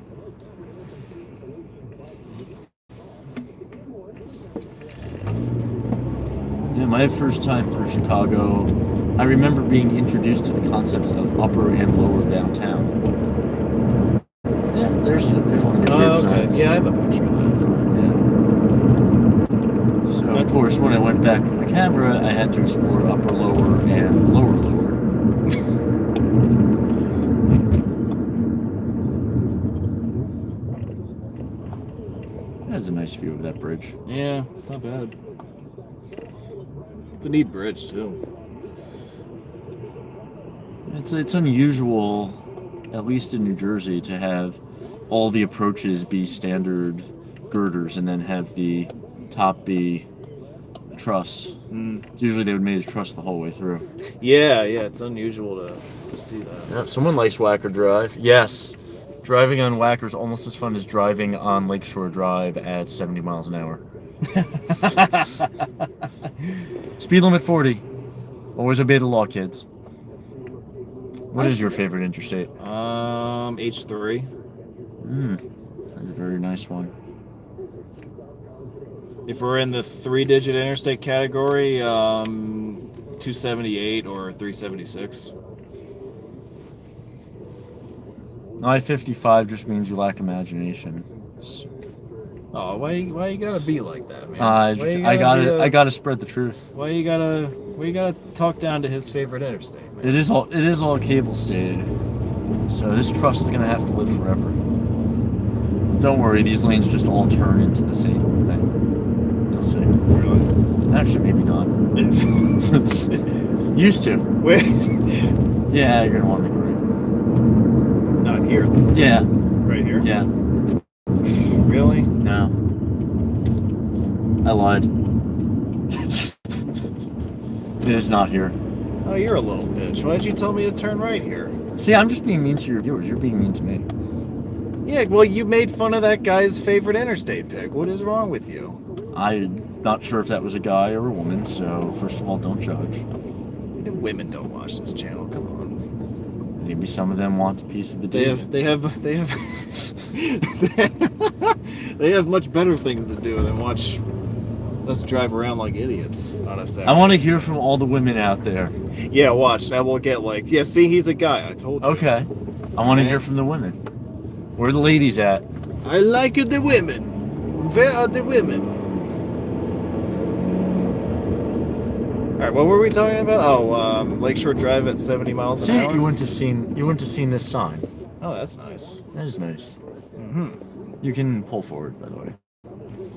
Yeah, my first time through Chicago, I remember being introduced to the concepts of upper and lower downtown. Yeah, there's one of the weird signs. Yeah, I have a picture of that. Yeah. So of course, when I went back with the camera, I had to explore upper, lower, and lower, lower. That's a nice view of that bridge. Yeah, it's not bad. It's a neat bridge too. It's unusual, at least in New Jersey, to have all the approaches be standard girders and then have the top be truss. Usually they would make a truss the whole way through. Yeah, it's unusual to see that. Yep, someone likes Whacker Drive. Yes, driving on Whacker is almost as fun as driving on Lakeshore Drive at 70 miles an hour. Speed limit 40. Always obey the law, kids. What is your favorite interstate? H3. That's a very nice one. If we're in the 3-digit interstate category, 278 or 376. I-55 just means you lack imagination. Oh, why you gotta be like that, man? I gotta spread the truth. Why you gotta talk down to his favorite interstate, man? It is all cable stayed. So this trust is gonna have to live forever. Don't worry, these lanes just all turn into the same thing. You'll see. Really? Actually, maybe not. Used to. Wait. Yeah, you're gonna want to make a right. Not here. Yeah. Right here? Yeah. Really? No. I lied. It is not here. Oh, you're a little bitch. Why'd you tell me to turn right here? See, I'm just being mean to your viewers. You're being mean to me. Yeah, well, you made fun of that guy's favorite interstate pick. What is wrong with you? I'm not sure if that was a guy or a woman, so first of all, don't judge. Women don't watch this channel. Come on. Maybe some of them want a piece of the dick. They have they have much better things to do than watch us drive around like idiots on a Saturday. I want to hear from all the women out there. Yeah, watch. Now we'll get like, yeah, see, he's a guy. I told you. Okay. I want to hear from the women. Where are the ladies at? I like the women. Where are the women? All right, what were we talking about? Oh, Lakeshore Drive at 70 miles an hour. You wouldn't have seen this sign. Oh, that's nice. That is nice. You can pull forward, by the way.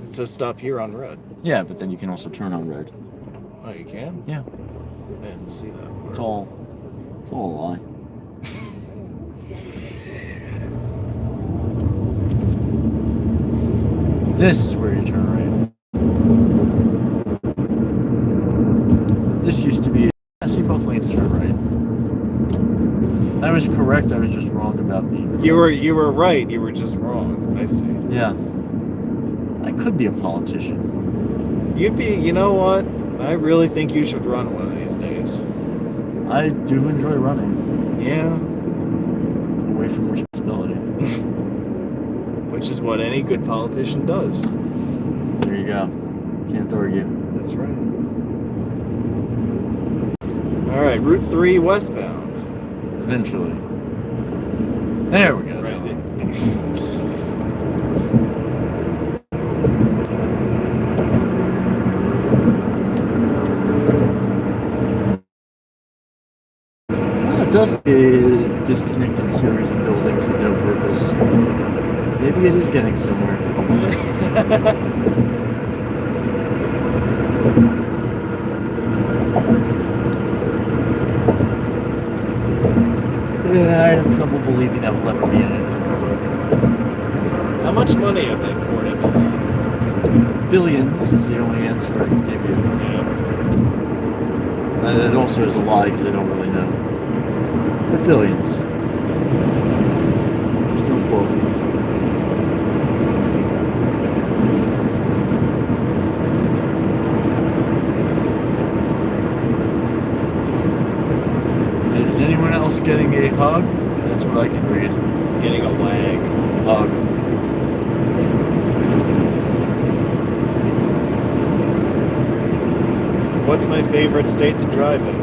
It says stop here on red. Yeah, but then you can also turn on red. Oh, you can? Yeah. I didn't see that. It's all a lie. This is where you turn right. This used to be. I see both lanes turn right. was correct. I was just wrong about being correct. You were right. You were just wrong. I see. Yeah. I could be a politician. You'd be. You know what? I really think you should run one of these days. I do enjoy running. Yeah. Away from responsibility. Which is what any good politician does. There you go. Can't argue. That's right. All right, Route 3 westbound. Eventually. There we go. Right. It does a disconnected series of buildings with no purpose. Maybe it is getting somewhere. Yeah, I have trouble believing that will ever be anything. How much money have they poured into that? Billions is the only answer I can give you. Yeah. And it also is a lie because I don't really know. But billions. Just don't quote me. Is anyone else getting a hug? That's what I can read. Getting a lag. Hug. What's my favorite state to drive in?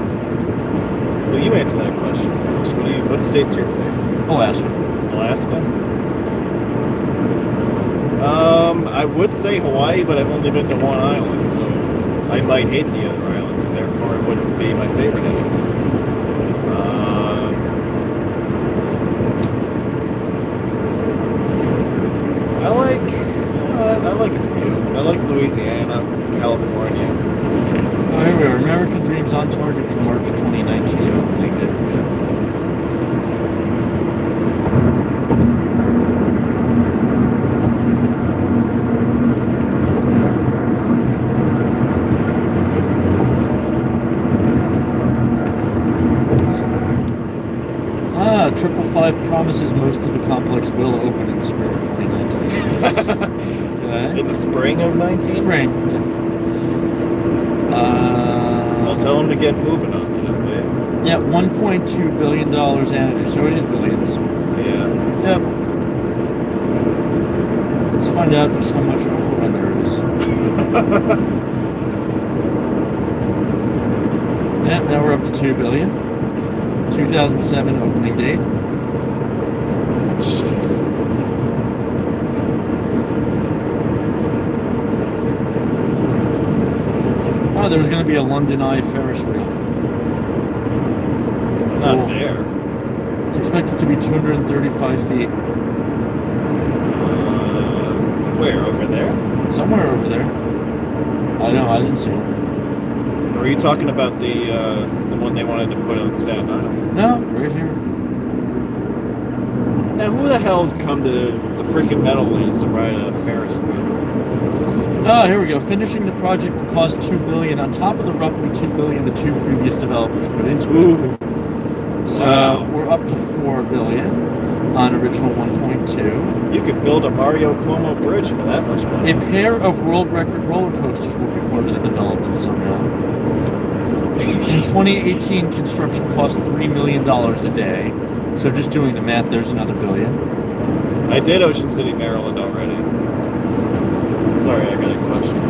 Well, you answer that question first. What state's your favorite? Alaska. Alaska? I would say Hawaii, but I've only been to one island, so I might hate the other islands, and therefore it wouldn't be my favorite anymore. I like a few. I like Louisiana, California. Oh, here we are. American Dreams on target for March 2019 opening. There we go. Ah, 555 promises most of the complex will open in the spring of 2019. Okay. In the spring of 19? Spring, yeah. Well, tell them to get moving on that, yeah. Yeah, $1.2 billion annually, so it is billions. Yeah. Yep. Let's find out just how much overrun there is. Yeah, now we're up to $2 billion. 2007 opening date. Jeez. Oh, there's going to be a London Eye Ferris wheel. Not Cool. there. It's expected to be 235 feet. Where? Over there? Somewhere over there. I know, I didn't see it. Or are you talking about the one they wanted to put on Staten Island? No, right here. Now, who the hell's come to the freaking Meadowlands to ride a Ferris wheel? Oh, here we go. Finishing the project will cost $2 billion on top of the roughly $2 billion the two previous developers put into it. Ooh. So Wow. we're up to $4 billion on original 1.2. You could build a Mario Cuomo bridge for that much money. A pair of world record roller coasters will be part of the development somehow. In 2018, construction cost $3 million a day. So just doing the math, there's another billion. I did Ocean City, Maryland already. Sorry, I got a question.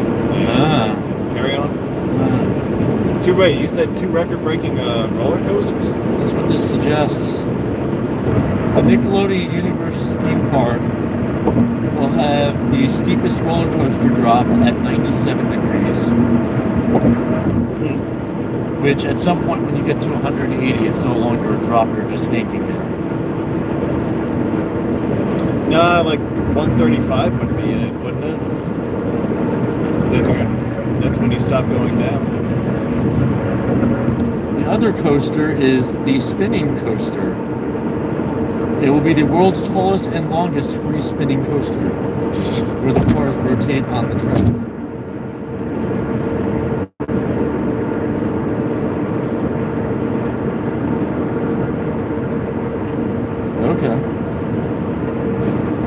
Carry on. Wait, you said two record-breaking roller coasters? That's what this suggests. The Nickelodeon Universe theme park will have the steepest roller coaster drop at 97 degrees. Which at some point when you get to 180, it's no longer a drop, you're just hanging there. Nah, like 135 would be it, wouldn't it? Because that's when you stop going down. The other coaster is the spinning coaster. It will be the world's tallest and longest free spinning coaster, where the cars rotate on the track.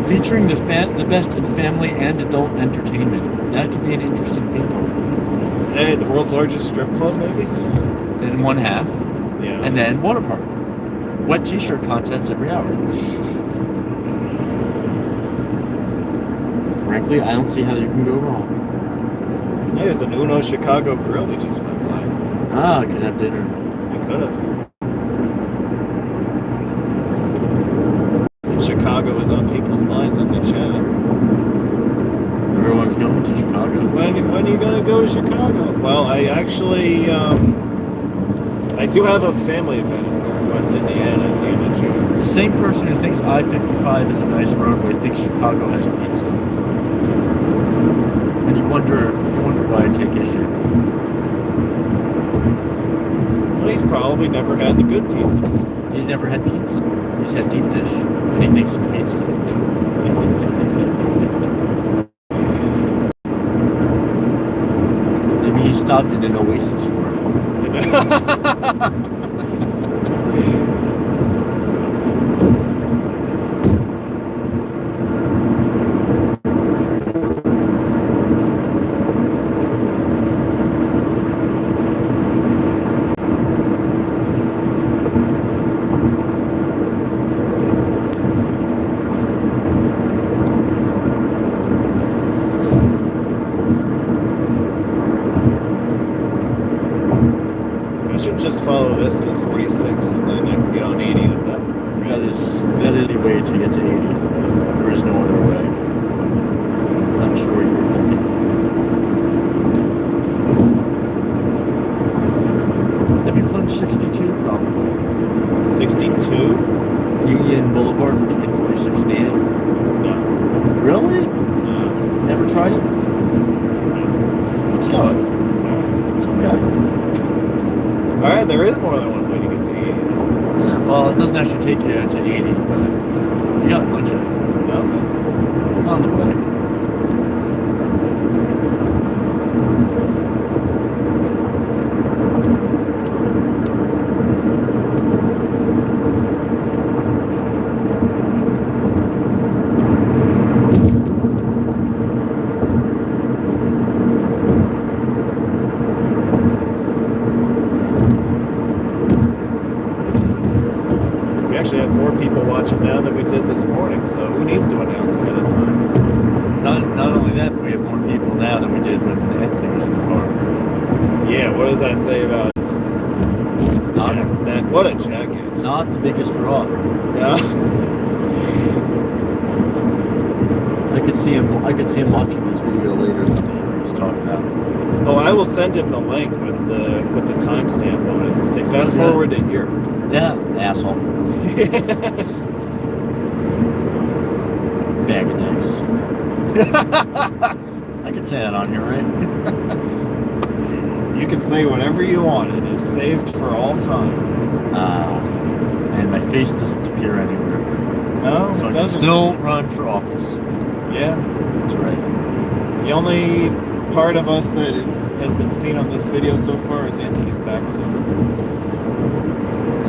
Featuring the best in family and adult entertainment. That could be an interesting paper. Hey, the world's largest strip club, maybe? In one half. Yeah. And then water park. Wet t-shirt contests every hour. Frankly, I don't see how you can go wrong. Hey, there's an Uno Chicago Grill we just went by. Ah, I could have dinner. We could have. Chicago is on people's minds in the chat. Everyone's going to Chicago. When are you gonna go to Chicago? Well, I actually I do have a family event in Northwest Indiana at the end of June. The same person who thinks I-55 is a nice roadway thinks Chicago has pizza. And you wonder why I take issue. Well, he's probably never had the good pizza before. He's never had pizza. He's had deep dish, and he thinks it's pizza. Maybe he stopped in an Oasis for it. Just follow this to 46 and then I can get on 80 at that point. That is the way to get to 80. There is no other way. I'm sure what you were thinking. Have you climbed 62? Probably. 62? Union Boulevard between 46 and 80? No. Really? No. Never tried it? No. Let's do it. It's okay. Alright, there is more than one way to get to 80. Well, it doesn't actually take you to 80, but you gotta clinch it. Okay. It's on the way. Actually have more people watching now than we did this morning, so who needs to announce ahead of time? Not only that, but we have more people now than we did when Anthony was in the car. Yeah, what does that say about what a jackass. Not the biggest draw. No. I could see him watching this video later than he was talking about. Oh, I will send him the link with the timestamp on it. Say fast forward to here. Yeah, asshole. Bag of dicks. I could say that on here, right? You can say whatever you want. It is saved for all time. And my face doesn't appear anywhere. No, so it I can doesn't. still run for office. Yeah. That's right. The only part of us that has been seen on this video so far is Anthony's backside.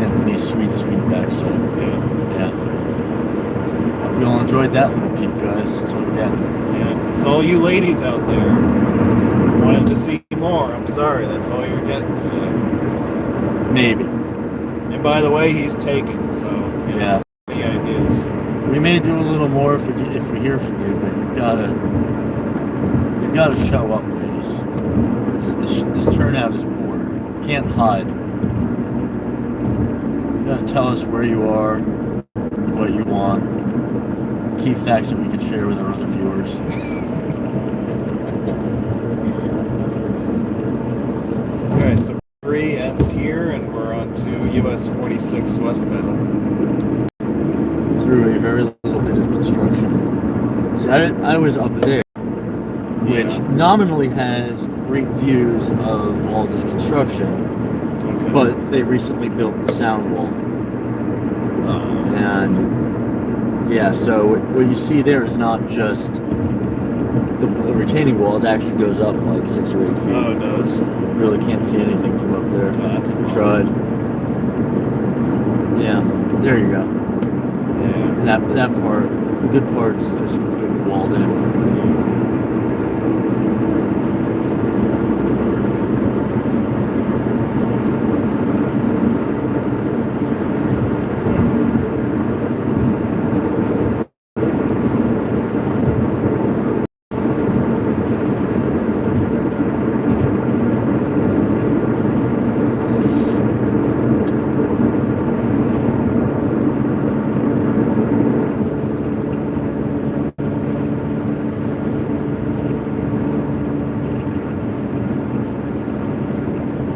Anthony's sweet backside. Yeah. Hope you all enjoyed that little peek, guys. That's what we got. Yeah. So all you ladies out there who wanted to see more, I'm sorry, that's all you're getting today. Maybe. And by the way, he's taken, so yeah. Any ideas? We may do a little more if we hear from you, but you've got to show up, ladies. This turnout is poor. You can't hide. You got to tell us where you are, what you want, key facts that we can share with our other viewers. All right, so 3 ends here, and we're on to US 46 westbound. Through a very little bit of construction. So I was up there, which nominally has great views of all this construction, but they recently built the sound wall. And yeah, so what you see there is not just the retaining wall, it actually goes up like 6 or 8 feet. Oh, it does? You really can't see anything from up there. Oh, that's a we tried. Yeah, there you go. Yeah. That part The good part's just completely walled in.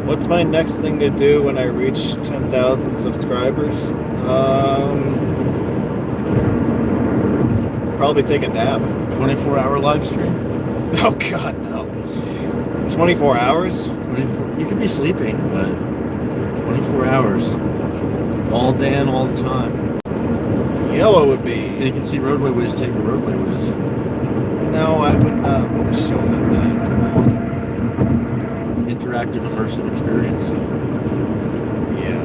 What's my next thing to do when I reach 10,000 subscribers? Probably take a nap. 24-hour live stream. Oh God, no. 24 hours? 24. You could be sleeping, but 24 hours, all day and all the time. You know what would And be? you can see roadway whiz take a roadway whiz. No, I would not show them that. Come on. Interactive, immersive experience. Yeah.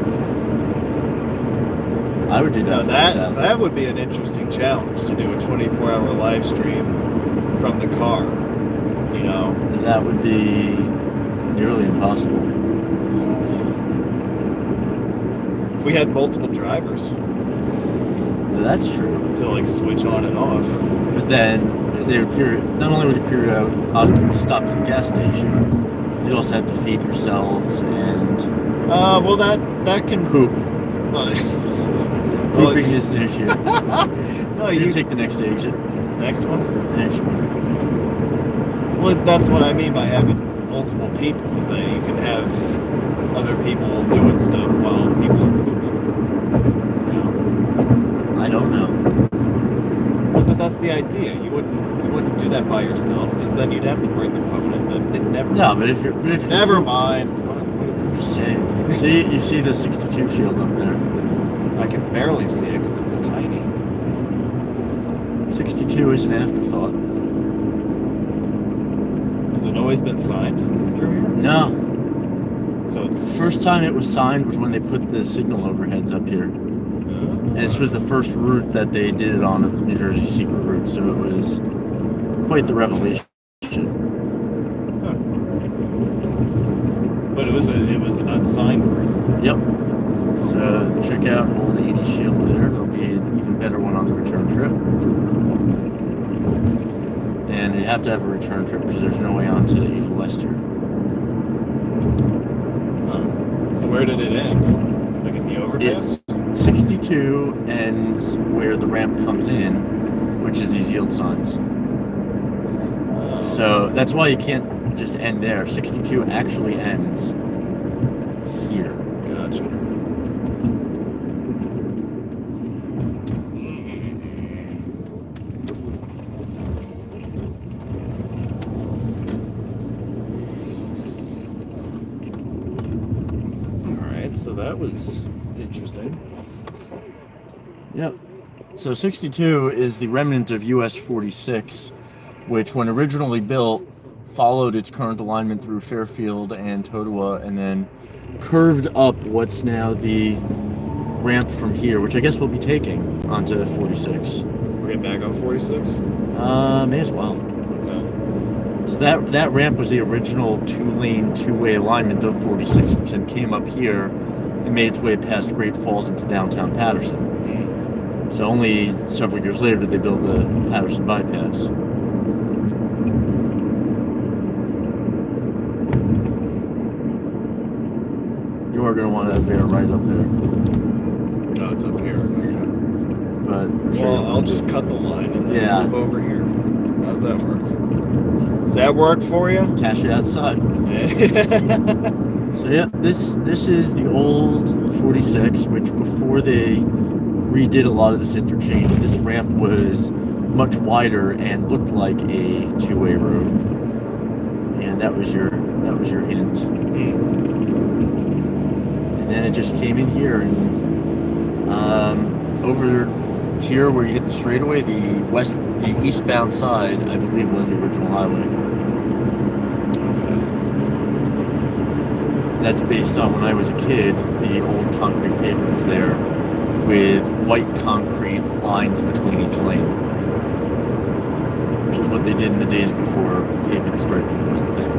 I would do that. Now for that 1,000. that would be an interesting challenge to do a 24-hour live stream from the car. You know. That would be nearly impossible. If we had multiple drivers That's true. to like switch on and off. But then they would not only would you periodically stop at the gas station, you also have to feed yourselves and Well that can poop. Well, Pooping is an issue. no, You take the next exit. next one. Next one. Well, that's what I mean by having multiple people. Is that you can have other people doing stuff while people are pooping. You know? I don't know. But that's the idea. You wouldn't do that by yourself because then you'd have to bring the phone in. It never. No, but if you're Never mind. I'm just saying. See, you see the 62 shield up there. I can barely see it because it's tiny. 62 is an afterthought. Has it always been signed through here? No. So it's First time it was signed was when they put the signal overheads up here. And this was the first route that they did it on of New Jersey's secret route, so it was quite the revelation. Huh. But it was an unsigned route. Yep. So check out old 80 shield there. There'll be an even better one on the return trip. And you have to have a return trip because there's no way on to 80 West here. So where did it end? Like at the overpass? 62 ends where the ramp comes in, which is these yield signs. So that's why you can't just end there. 62 actually ends here. Gotcha. Alright, so that was interesting. Yep. So 62 is the remnant of US 46, which when originally built followed its current alignment through Fairfield and Totowa and then curved up what's now the ramp from here, which I guess we'll be taking onto 46. We're getting back on 46? May as well. Okay. So that ramp was the original two-lane, two-way alignment of 46, which then came up here and made its way past Great Falls into downtown Patterson. So only several years later did they build the Patterson bypass. You are going to want to bear right up there. No, it's up here. Okay. But Well, I'll just cut the line and then Yeah. move over here. How's that work? Does that work for you? cash it outside. So yeah, this is the old 46, which before they redid a lot of this interchange, this ramp was much wider and looked like a two-way road. And that was your hint. And then it just came in here and over here where you hit the straightaway, the eastbound side, I believe, was the original highway. That's based on when I was a kid, the old concrete pavement was there with white concrete lines between each lane. which is what they did in the days before paving striping was the thing.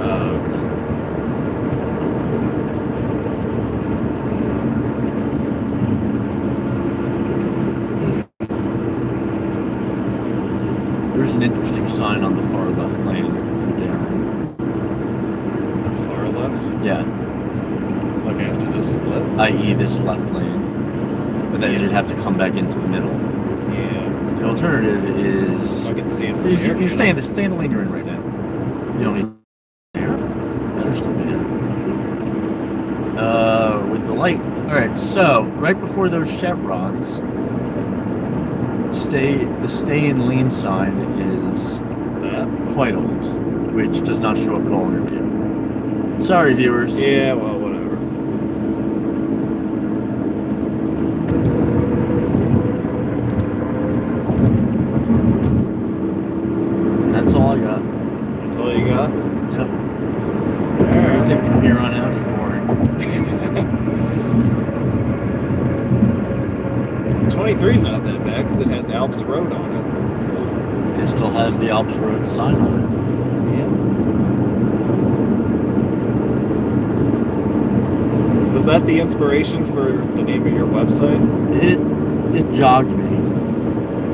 Okay. There's an interesting sign on the far left lane for Darren. The far left? Yeah, Like after this split? i.e. this left lane. But then you'd have to come back into the middle. Yeah. The alternative is... I can see it from You here. stay in the lane you're in right now. You don't need there. Better still be there. With the light. Alright, so right before those chevrons, the stay in lane sign is That? quite old, which does not show up at all in your view. Sorry, viewers. Yeah, well, whatever. That's all I got. That's all you got? Yep. Alright. Everything from here on out is boring. 23's not that bad because it has Alps Road on it. It still has the Alps Road sign on Yeah. Was that the inspiration for the name of your website? it. It jogged me.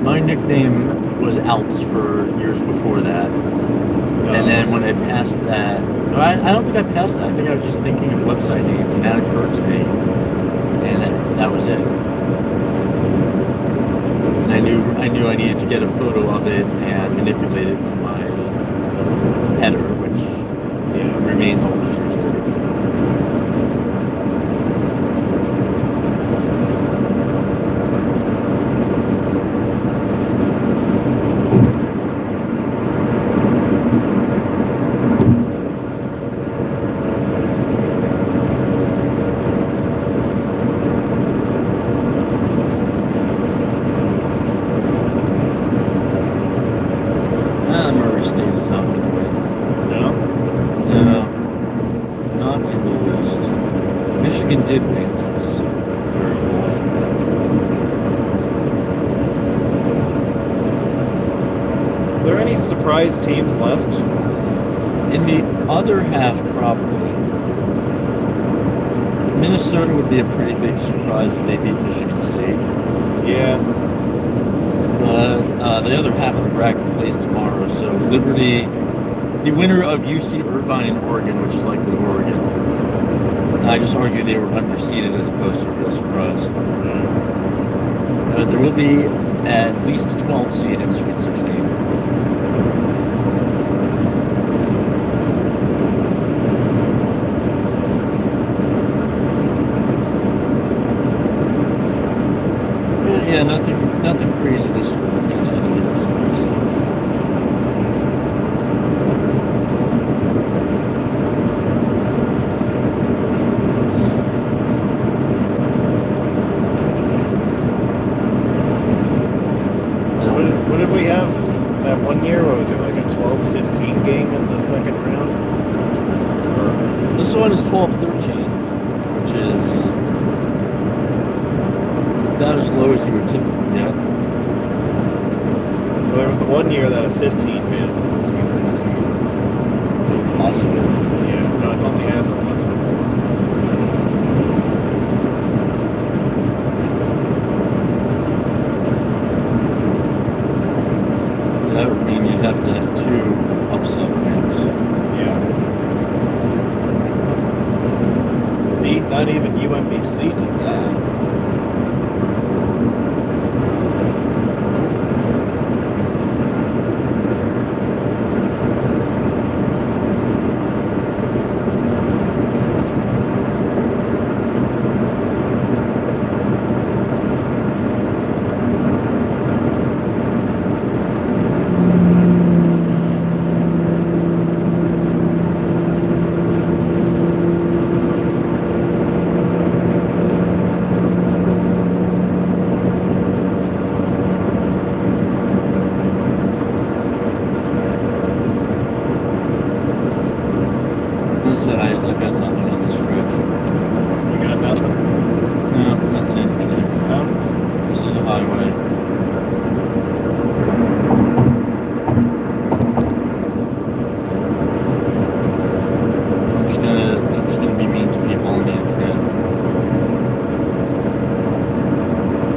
My nickname was Alps for years before that. And then when I passed that, I don't think I passed that. I think I was just thinking of website names, and that occurred to me, and that was it. And I knew I needed to get a photo of it and manipulate it for my header, which remains all these years later. Murray State is not going to win. No? No, not in the West. Michigan did win. That's very cool. Are there any surprise teams left? In the other half, probably. Minnesota would be a pretty big surprise if they beat Michigan State. Yeah. But the other half of the bracket plays tomorrow, so Liberty, the winner of UC Irvine and Oregon, which is likely Oregon. I just argued they were underseeded as opposed to a real surprise. There will be at least a 12 seed in Sweet 16. Yeah, nothing crazy this year compared to other years. So what did we have that one year? What was it, like a 12-15 game in the second round? This one is 12-13, which is about as low as you would typically get. Well, there was the one year that a 15 made it to the Sweet 16. Possibly. Yeah, no, it's only happened once before. So that would mean you'd have to have two upset wins. Yeah. See, not even UMBC did that.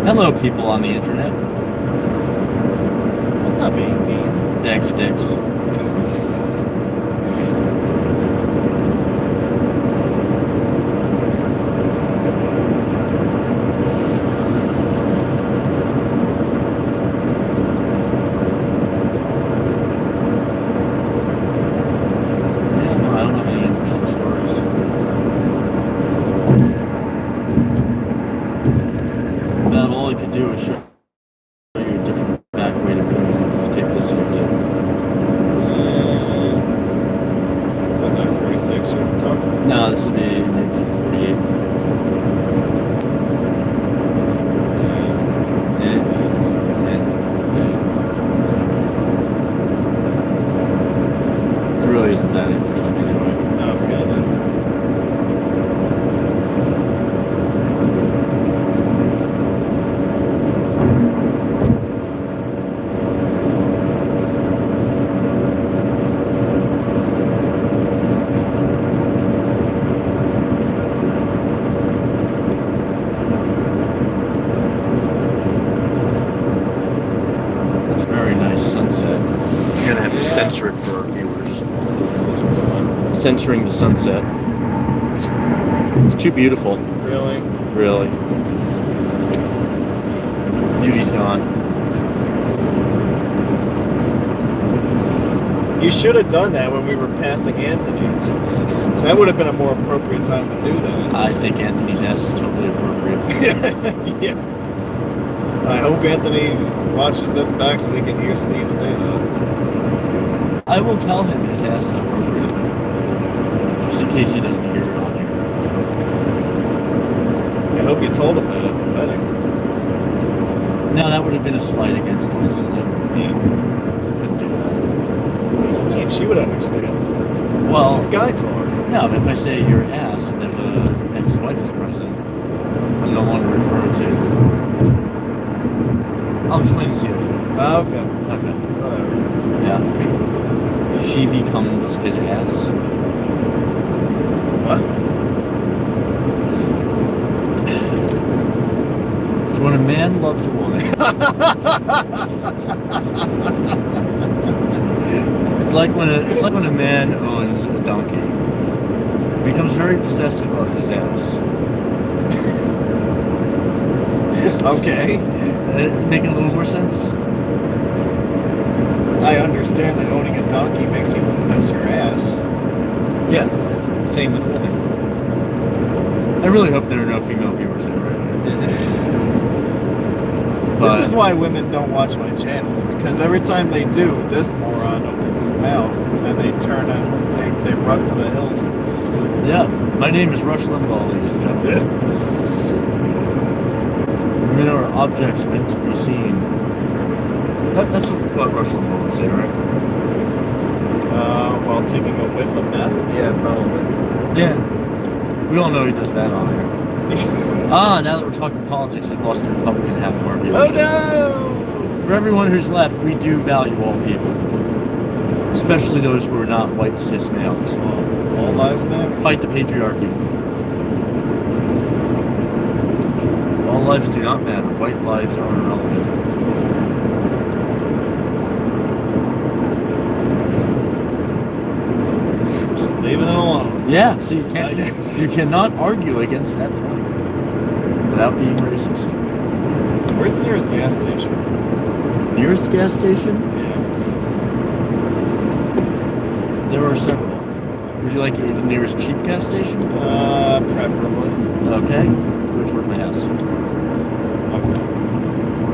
Hello, people on the internet. What's not being mean? Dicks. Do is show you a different back way to be if you take this exit. Was that 46 you're talking? No, this would be exit 48. Yeah. It really isn't that interesting anyway. Okay then. Censor it for our viewers. Censoring the sunset. It's too beautiful. Really? Really. Beauty's gone. You should have done that when we were passing Anthony. That would have been a more appropriate time to do that. I think Anthony's ass is totally appropriate. Yeah. I hope Anthony watches this back so we can hear Steve say that. I will tell him his ass is appropriate. Just in case he doesn't hear it on here. I hope you told him that at the wedding. No, that would have been a slight against us. So couldn't do that. What do you mean? She would understand. Well, it's guy talk. No, but if I say your ass and and his wife is present, I'm no longer referring to. I'll explain this to you later. Okay. Okay. Whatever. Yeah. She becomes his ass. What? So when a man loves a woman, it's like when a man owns a donkey. He becomes very possessive of his ass. Okay. Making a little more sense? I understand that owning a donkey makes you possess your ass. Yes. Same with women. I really hope there are no female viewers there right now. This is why women don't watch my channel. It's because every time they do, this moron opens his mouth and they turn and they run for the hills. Yeah. My name is Rush Limbaugh, ladies and gentlemen. Women are objects meant to be seen. That's what Rush Limbaugh would say, right? While taking a whiff of meth? Yeah, probably. Yeah. We all know he does that on here. Now that we're talking politics, we've lost the Republican half of our viewership. Oh no! For everyone who's left, we do value all people. Especially those who are not white cis males. All lives matter. Fight the patriarchy. All lives do not matter. White lives are irrelevant. Leaving it alone. Yeah, so you cannot argue against that point without being racist. Where's the nearest gas station? Nearest gas station? Yeah. There are several. Would you like the nearest cheap gas station? Preferably. Okay. Go towards my house. Okay.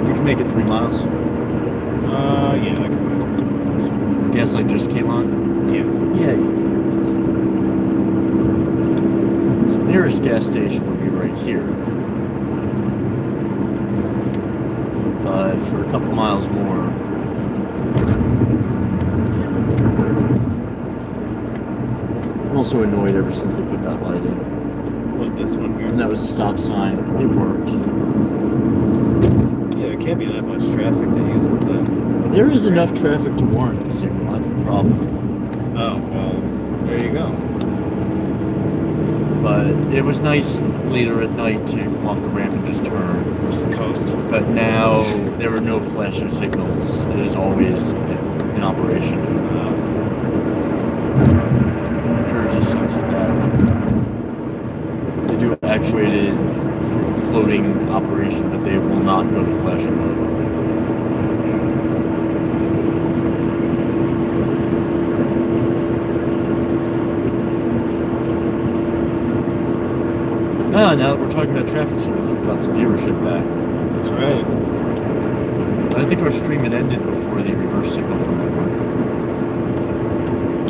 You can make it 3 miles. Yeah, I can make it 3 miles. Gas light just came on? Yeah. Yeah, you can make it 3 miles. So the nearest gas station would be right here. But for a couple miles more. I'm also annoyed ever since they put that light in. What, this one here? And that was a stop sign. It worked. Yeah, there can't be that much traffic that uses that. There is enough traffic to warrant the signal. That's the problem. Oh, well, there you go. But it was nice later at night to come off the ramp and just turn. Just coast. But now there were no flashing signals. It is always in operation. Jersey sucks at that. They do actuated floating operation, but they will not go to flashing mode. Now that we're talking about traffic signals, we've got some viewership back. That's right. But I think our stream had ended before the reverse signal from before.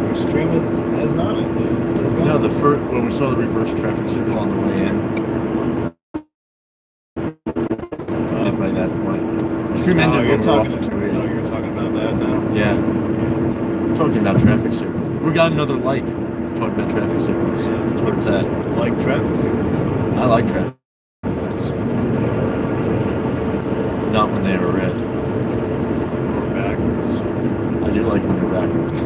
Our stream has not ended. It's still going. No, when we saw the reverse traffic signal on the way in, and by that point, the stream ended when we were off the 280. No, you're talking about that now. Yeah. Talking about traffic signal. We got another like. Talking about traffic signals. Yeah. That's where it's at. Like traffic signals. I like traffic lights. Not when they are red. Or backwards. I do like when they're backwards.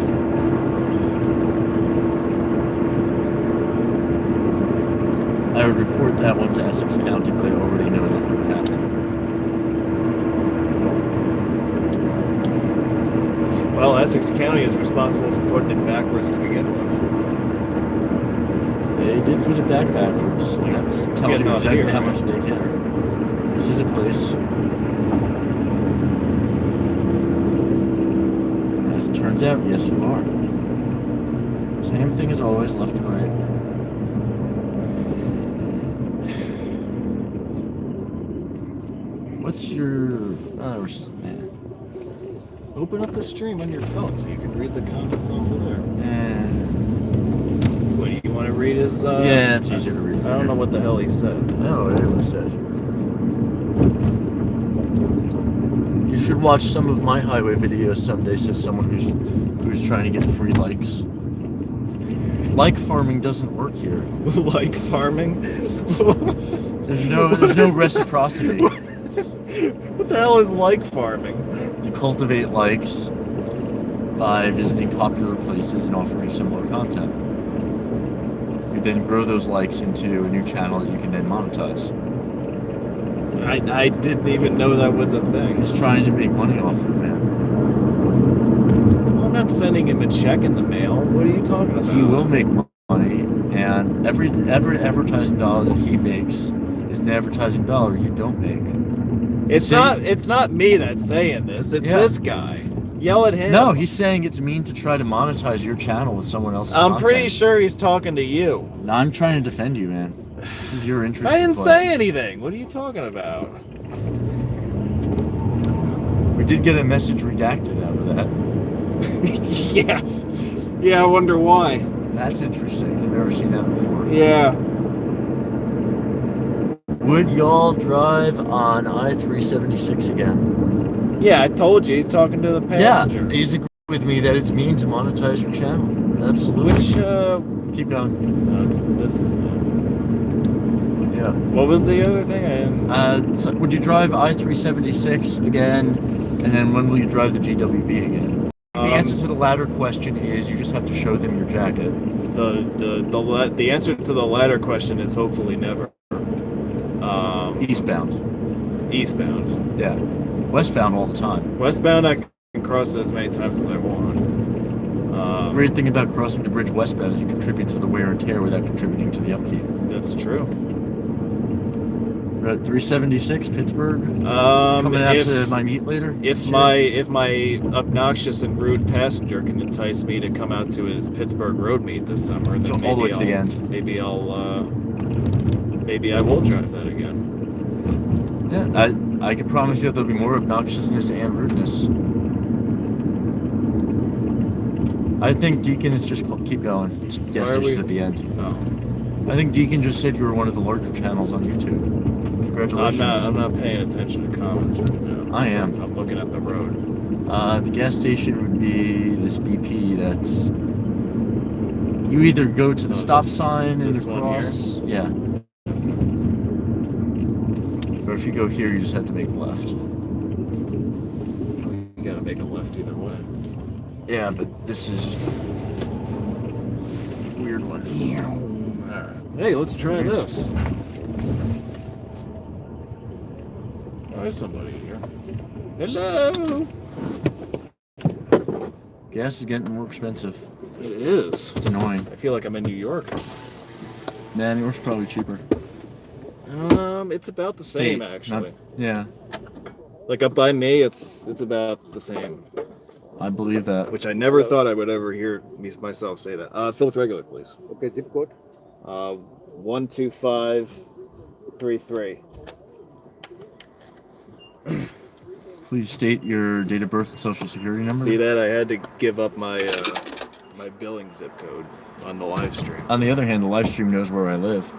I would report that one to Essex County, but I already know nothing would happen. Well, Essex County is responsible for putting it backwards to begin with. They did put it backwards. That tells you exactly how much they care. This is a place. As it turns out, yes you are. Same thing as always, left and right. What's your... Open up the stream on your phone so you can read the comments off of there. What do you want to read? Yeah, it's easier to read. I don't know what the hell he said. I don't know what anyone said. You should watch some of my highway videos someday, says someone who's trying to get free likes. Like farming doesn't work here. Like farming? There's no reciprocity. What the hell is like farming? You cultivate likes by visiting popular places and offering similar content. You then grow those likes into a new channel that you can then monetize. I didn't even know that was a thing. He's trying to make money off of it, man. I'm not sending him a check in the mail. What are you talking about? He will make money, and every advertising dollar that he makes is an advertising dollar you don't make. It's not me that's saying this. It's this guy. Yell at him. No, he's saying it's mean to try to monetize your channel with someone else's I'm content. pretty sure he's talking to you. No, I'm trying to defend you, man. This is your interest. I didn't say anything. What are you talking about? We did get a message redacted out of that. Yeah. Yeah, I wonder why. That's interesting. I've never seen that before. Yeah. Would y'all drive on I-376 again? Yeah, I told you. He's talking to the passenger. Yeah, he's agreed with me that it's mean to monetize your channel. Absolutely. Which, keep going. No, this isn't it. Yeah. What was the other thing? So would you drive I-376 again? And then when will you drive the GWB again? The answer to the latter question is you just have to show them your jacket. The answer to the latter question is hopefully never. Eastbound. Eastbound. Yeah. Westbound all the time. Westbound, I can cross it as many times as I want. The great thing about crossing the bridge westbound is you contribute to the wear and tear without contributing to the upkeep. That's true. We're at 376 Pittsburgh. Coming out to my meet later. If my obnoxious and rude passenger can entice me to come out to his Pittsburgh road meet this summer, then all the way to the end. Maybe I will drive that again. Yeah, I can promise you there'll be more obnoxiousness and rudeness. I think Deacon is just keep going. It's gas stations at the end. Oh. I think Deacon just said you were one of the larger channels on YouTube. Congratulations. I'm not paying attention to comments right now. I am. I'm looking at the road. The gas station would be this BP that's... You either go to the stop sign and cross... Yeah. Or if you go here, you just have to make a left. You gotta make a left either way. Yeah, but this is... a weird one. Alright. Hey, let's try this. Oh, there's somebody here. Hello. Gas is getting more expensive. It is. It's annoying. I feel like I'm in New York. Nah, New York's probably cheaper. It's about the same State, actually. Yeah, Like up by me, it's about the same. I believe that. Which I never thought I would ever hear myself say that. Fill with regular, please. Okay, zip code. 12533. Please state your date of birth and social security number. See that? I had to give up my my billing zip code on the live stream. On the other hand, the live stream knows where I live.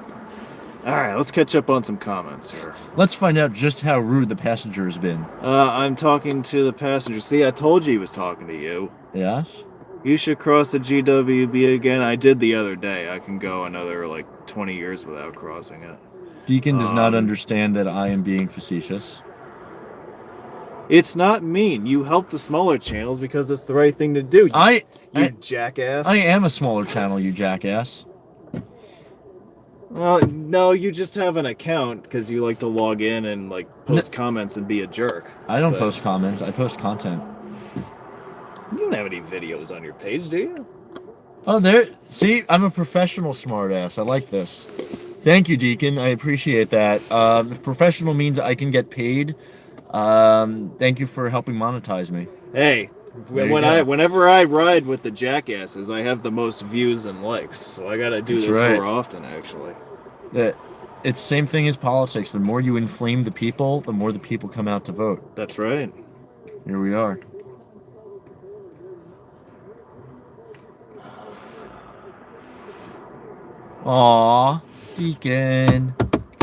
All right, let's catch up on some comments here. Let's find out just how rude the passenger has been. I'm talking to the passenger. See, I told you he was talking to you. Yes? You should cross the GWB again. I did the other day. I can go another, 20 years without crossing it. Deacon does not understand that I am being facetious. It's not mean. You help the smaller channels because it's the right thing to do. You jackass. I am a smaller channel, you jackass. Well, no, you just have an account because you like to log in and post comments and be a jerk. I don't post comments. I post content. You don't have any videos on your page, do you? Oh, there. See, I'm a professional smartass. I like this. Thank you, Deacon. I appreciate that. If professional means I can get paid, thank you for helping monetize me. Hey, whenever I ride with the jackasses, I have the most views and likes. So I gotta do this more often, actually. It's the same thing as politics. The more you inflame the people, the more the people come out to vote. That's right. Here we are. Aw, Deacon.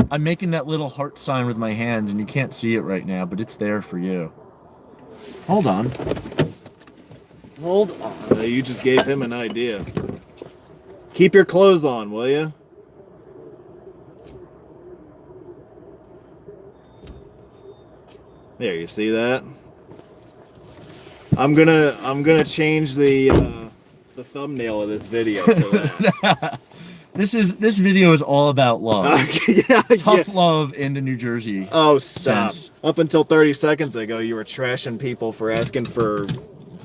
I'm making that little heart sign with my hand, and you can't see it right now, but it's there for you. Hold on. Hold on. You just gave him an idea. Keep your clothes on, will you? There, you see that? I'm gonna change the thumbnail of this video to that. This video is all about love. Tough love in the New Jersey. Oh, stop. Sense. Up until 30 seconds ago, you were trashing people for asking for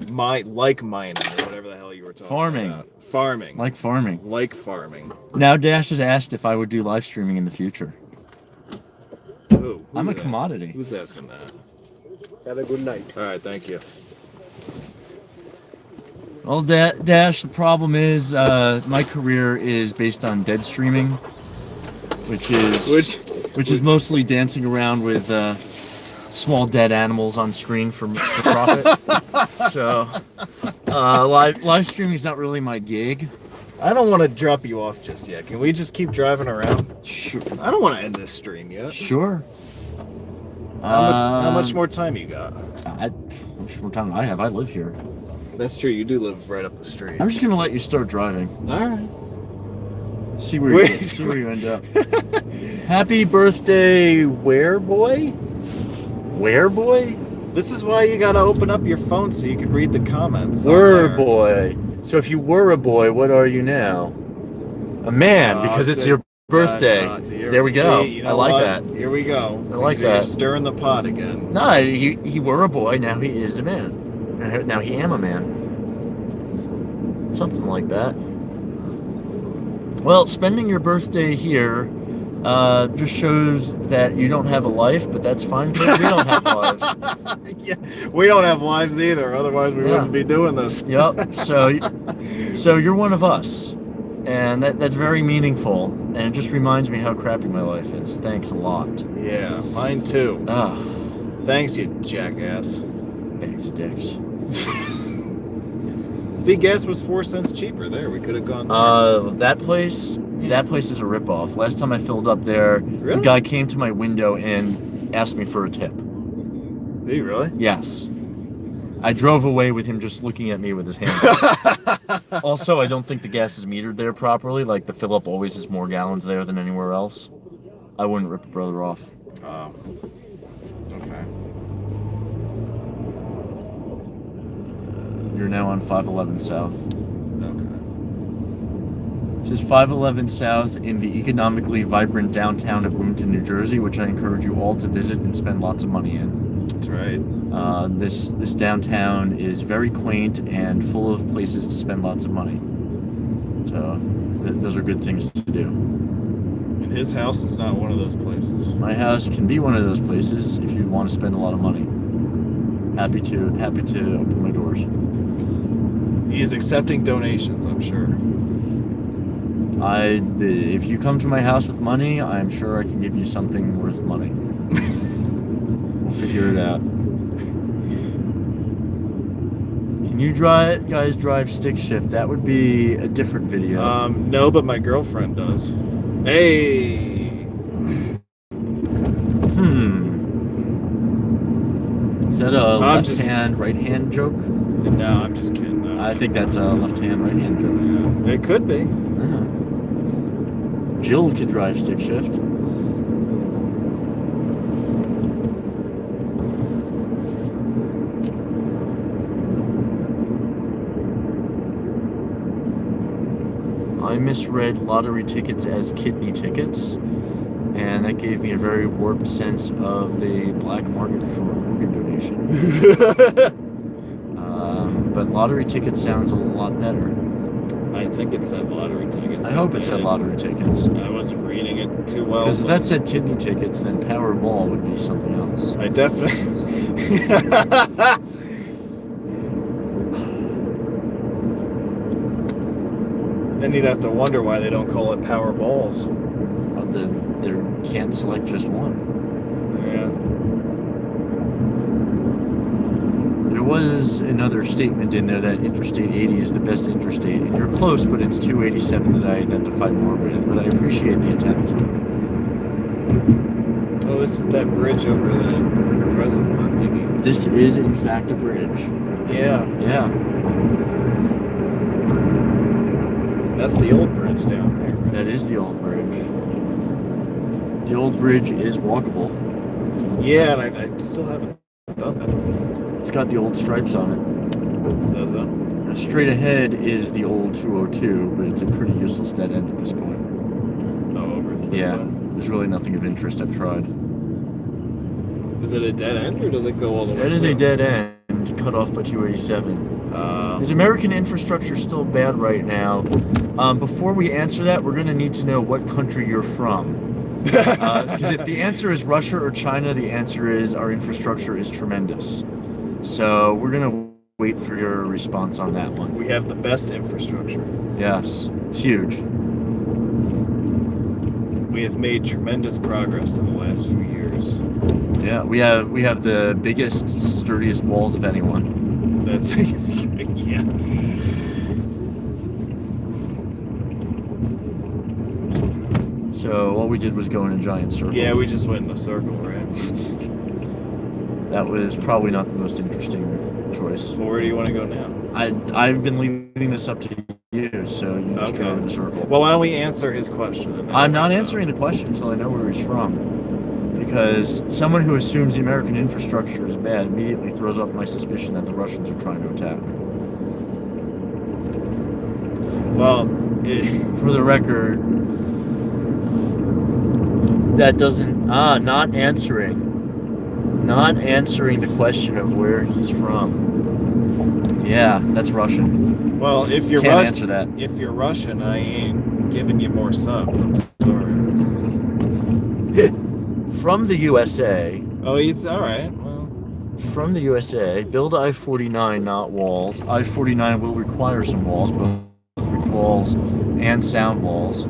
mining or whatever the hell you were talking about. Farming. Like farming. Like farming. Now Dash has asked if I would do live streaming in the future. Who I'm a is commodity. Who's asking that? Have a good night. All right, thank you. Well, Dash, the problem is my career is based on dead streaming, which is mostly dancing around with small dead animals on screen for profit. So live streaming is not really my gig. I don't want to drop you off just yet. Can we just keep driving around? Sure. I don't want to end this stream yet. Sure. How much more time you got? How much more time I have? I live here. That's true. You do live right up the street. I'm just gonna let you start driving. All right. See where you end up. Happy birthday, Where Boy? This is why you gotta open up your phone so you can read the comments. Were boy. So if you were a boy, what are you now? A man, because it's your birthday. There we go. See, you know I like what? that. Here we go. I like You're that. stirring the pot again. No, he were a boy. Now he is a man. Now he am a man. Something like that. Well, spending your birthday here just shows that you don't have a life, but that's fine because we don't have lives. Yeah, we don't have lives either. Otherwise, we wouldn't be doing this. Yep. So you're one of us, and that's very meaningful, and it just reminds me how crappy my life is. Thanks a lot. Yeah, mine too. Thanks, you jackass. Bags of dicks. See, gas was 4 cents cheaper there. We could have gone there. That place is a ripoff. Last time I filled up there, Really? the guy came to my window and asked me for a tip. Did you really? Yes. I drove away with him just looking at me with his hand up. Also, I don't think the gas is metered there properly. Like, the fill-up always has more gallons there than anywhere else. I wouldn't rip a brother off. Oh. Okay. You're now on 511 South. Okay. It says 511 South in the economically vibrant downtown of Bloomington, New Jersey, which I encourage you all to visit and spend lots of money in. That's right. This downtown is very quaint and full of places to spend lots of money. So those are good things to do. And his house is not one of those places. My house can be one of those places if you want to spend a lot of money. Happy to open my doors. He is accepting donations, I'm sure. If you come to my house with money, I'm sure I can give you something worth money. We'll figure it out. Can you guys drive stick shift? That would be a different video. No, but my girlfriend does. Hey! Is that a left-hand, right-hand joke? No, I'm just kidding. I think that's a left-hand, right-hand joke. Yeah, it could be. Jill could drive stick shift. I misread lottery tickets as kidney tickets, and that gave me a very warped sense of the black market for organ donation. But lottery tickets sounds a lot better. I think it said lottery tickets. I hope it said lottery tickets. I wasn't reading it too well. Because if that said kidney tickets, then Powerball would be something else. I definitely... Then you'd have to wonder why they don't call it Powerballs. Well, then they can't select just one. Yeah. There was another statement in there that Interstate 80 is the best interstate, and you're close, but it's 287 that I identified more with, but I appreciate the attempt. Oh, this is that bridge over the reservoir thingy. This is, in fact, a bridge. Yeah. Yeah. That's the old bridge down there. Right? That is the old bridge. The old bridge is walkable. Yeah, and I still haven't done that. It's got the old stripes on it. Does it? Straight ahead is the old 202, but it's a pretty useless dead end at this point. Oh, over this Yeah, way? there's really nothing of interest. I've tried. Is it a dead end, or does it go all the way That is a through? dead end, cut off by 287. Is American infrastructure still bad right now? Before we answer that, we're going to need to know what country you're from. Because if the answer is Russia or China, the answer is our infrastructure is tremendous. So we're going to wait for your response on that one. We have the best infrastructure. Yes, it's huge. We have made tremendous progress in the last few years. Yeah, we have the biggest, sturdiest walls of anyone. That's yeah. So all we did was go in a giant circle. Yeah, we just went in a circle, right? That was probably not the most interesting choice. Well, where do you want to go now? I've been leaving this up to you, so you just go in a circle. Well, why don't we answer his question? And then I'm not answering the question until I know where he's from. Because someone who assumes the American infrastructure is bad immediately throws off my suspicion that the Russians are trying to attack. Well, For the record, that doesn't... not answering the question of where he's from. Yeah, that's Russian. well, if you're Can't answer that. if you're Russian, I ain't giving you more subs. I'm sorry. From the USA... Oh, it's all right. Well, From the USA, build I-49, not walls. I-49 will require some walls, both walls and sound walls.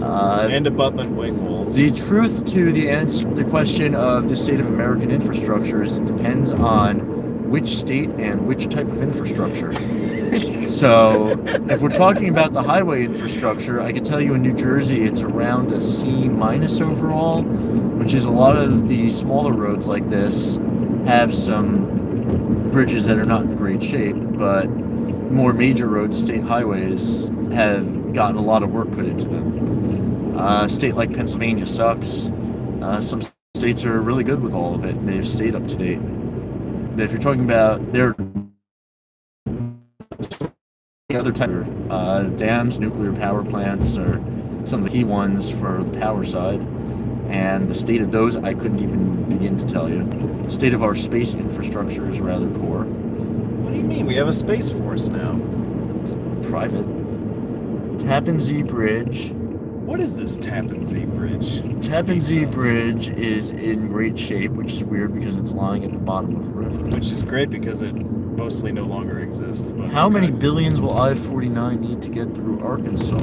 and abutment wing walls. The truth to the question of the state of American infrastructure is it depends on which state and which type of infrastructure. So, if we're talking about the highway infrastructure, I can tell you in New Jersey it's around a C- overall, which is a lot of the smaller roads like this have some bridges that are not in great shape, but more major roads, state highways, have gotten a lot of work put into them. A state like Pennsylvania sucks. Some states are really good with all of it, and they've stayed up to date. But if you're talking about their other type dams, nuclear power plants are some of the key ones for the power side. And the state of those, I couldn't even begin to tell you. The state of our space infrastructure is rather poor. What do you mean? We have a Space Force now. Private. Tappan Zee Bridge. What is this Tappan Zee Bridge? Tappan Zee Bridge is in great shape, which is weird because it's lying at the bottom of a river. Which is great because it mostly no longer exists. But How many billions will I-49 need to get through Arkansas?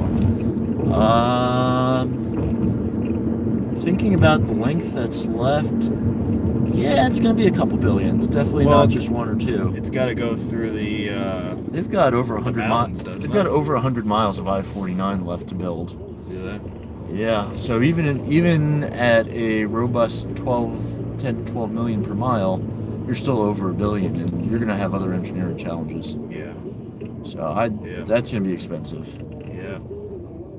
Thinking about the length that's left, yeah, it's going to be a couple billion. It's definitely not just one or two. It's got to go through the. They've got over 100 miles. They've got over 100 miles of I-49 left to build. Do they? Yeah. So even at a robust 10 to 12 million per mile, you're still over $1 billion, and you're going to have other engineering challenges. Yeah. So that's going to be expensive. Yeah.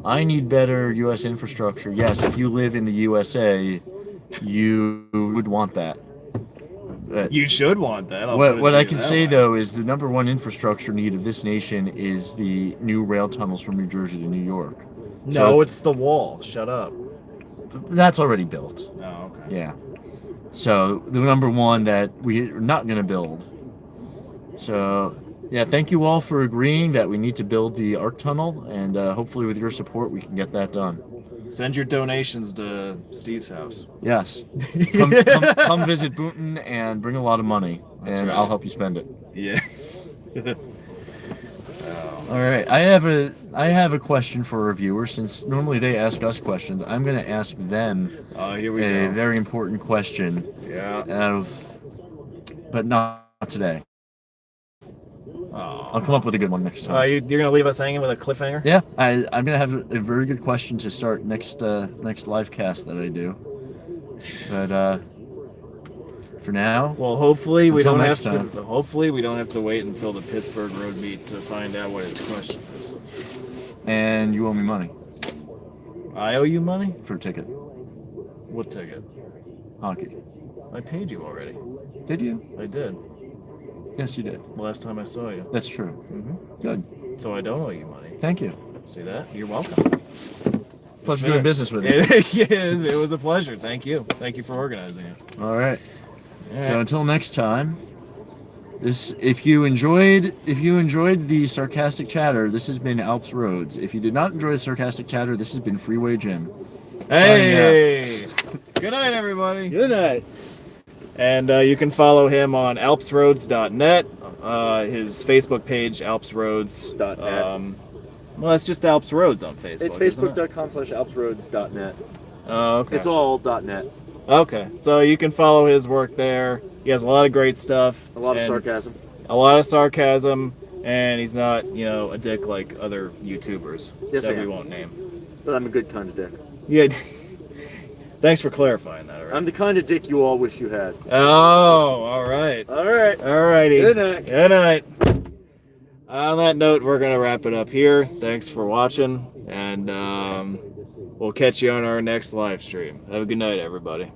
I need better U.S. infrastructure. Yes, if you live in the USA, you would want that. But You should want that. what I can say, though, is the number one infrastructure need of this nation is the new rail tunnels from New Jersey to New York. No, it's the wall. Shut up. That's already built. Oh, okay. Yeah. So the number one that we're not going to build. So, yeah, thank you all for agreeing that we need to build the ARC tunnel, and hopefully with your support we can get that done. Send your donations to Steve's house. Yes. Come visit Boonton and bring a lot of money, and right. I'll help you spend it. Yeah. All right. I have a question for our viewers. Since normally they ask us questions, I'm going to ask them Here we a go. very important question. Yeah. But not today. I'll come up with a good one next time. You're going to leave us hanging with a cliffhanger? Yeah, I'm going to have a very good question to start next live cast that I do. But for now, Well, hopefully we Until don't next have time. to. Hopefully we don't have to wait until the Pittsburgh road meet to find out what his question is. and you owe me money I owe you money? for a ticket. What ticket? Hockey. I paid you already. Did you? I did. Yes, you did. Last time I saw you. That's true. Good. So I don't owe you money. Thank you. See that? You're welcome. Pleasure doing business with you. It was a pleasure. Thank you. Thank you for organizing it. All right. All So right. until next time, if you enjoyed the sarcastic chatter, this has been Alps Roads. If you did not enjoy the sarcastic chatter, this has been Freeway Jim. Hey! Good night, everybody. Good night. And you can follow him on alpsroads.net, his Facebook page, alpsroads.net. Well, it's just Alps Roads on Facebook. It's isn't it? facebook.com/alpsroads.net. Oh, okay. It's all .net. Okay, so you can follow his work there. He has a lot of great stuff. A lot of and sarcasm. A lot of sarcasm, and he's not, a dick like other YouTubers Yes, that I we am. wont name. But I'm a good kind of dick. Yeah. Thanks for clarifying that. Right? I'm the kind of dick you all wish you had. Oh, all right. All right. All righty. Good night. Good night. On that note, we're going to wrap it up here. Thanks for watching, and we'll catch you on our next live stream. Have a good night, everybody.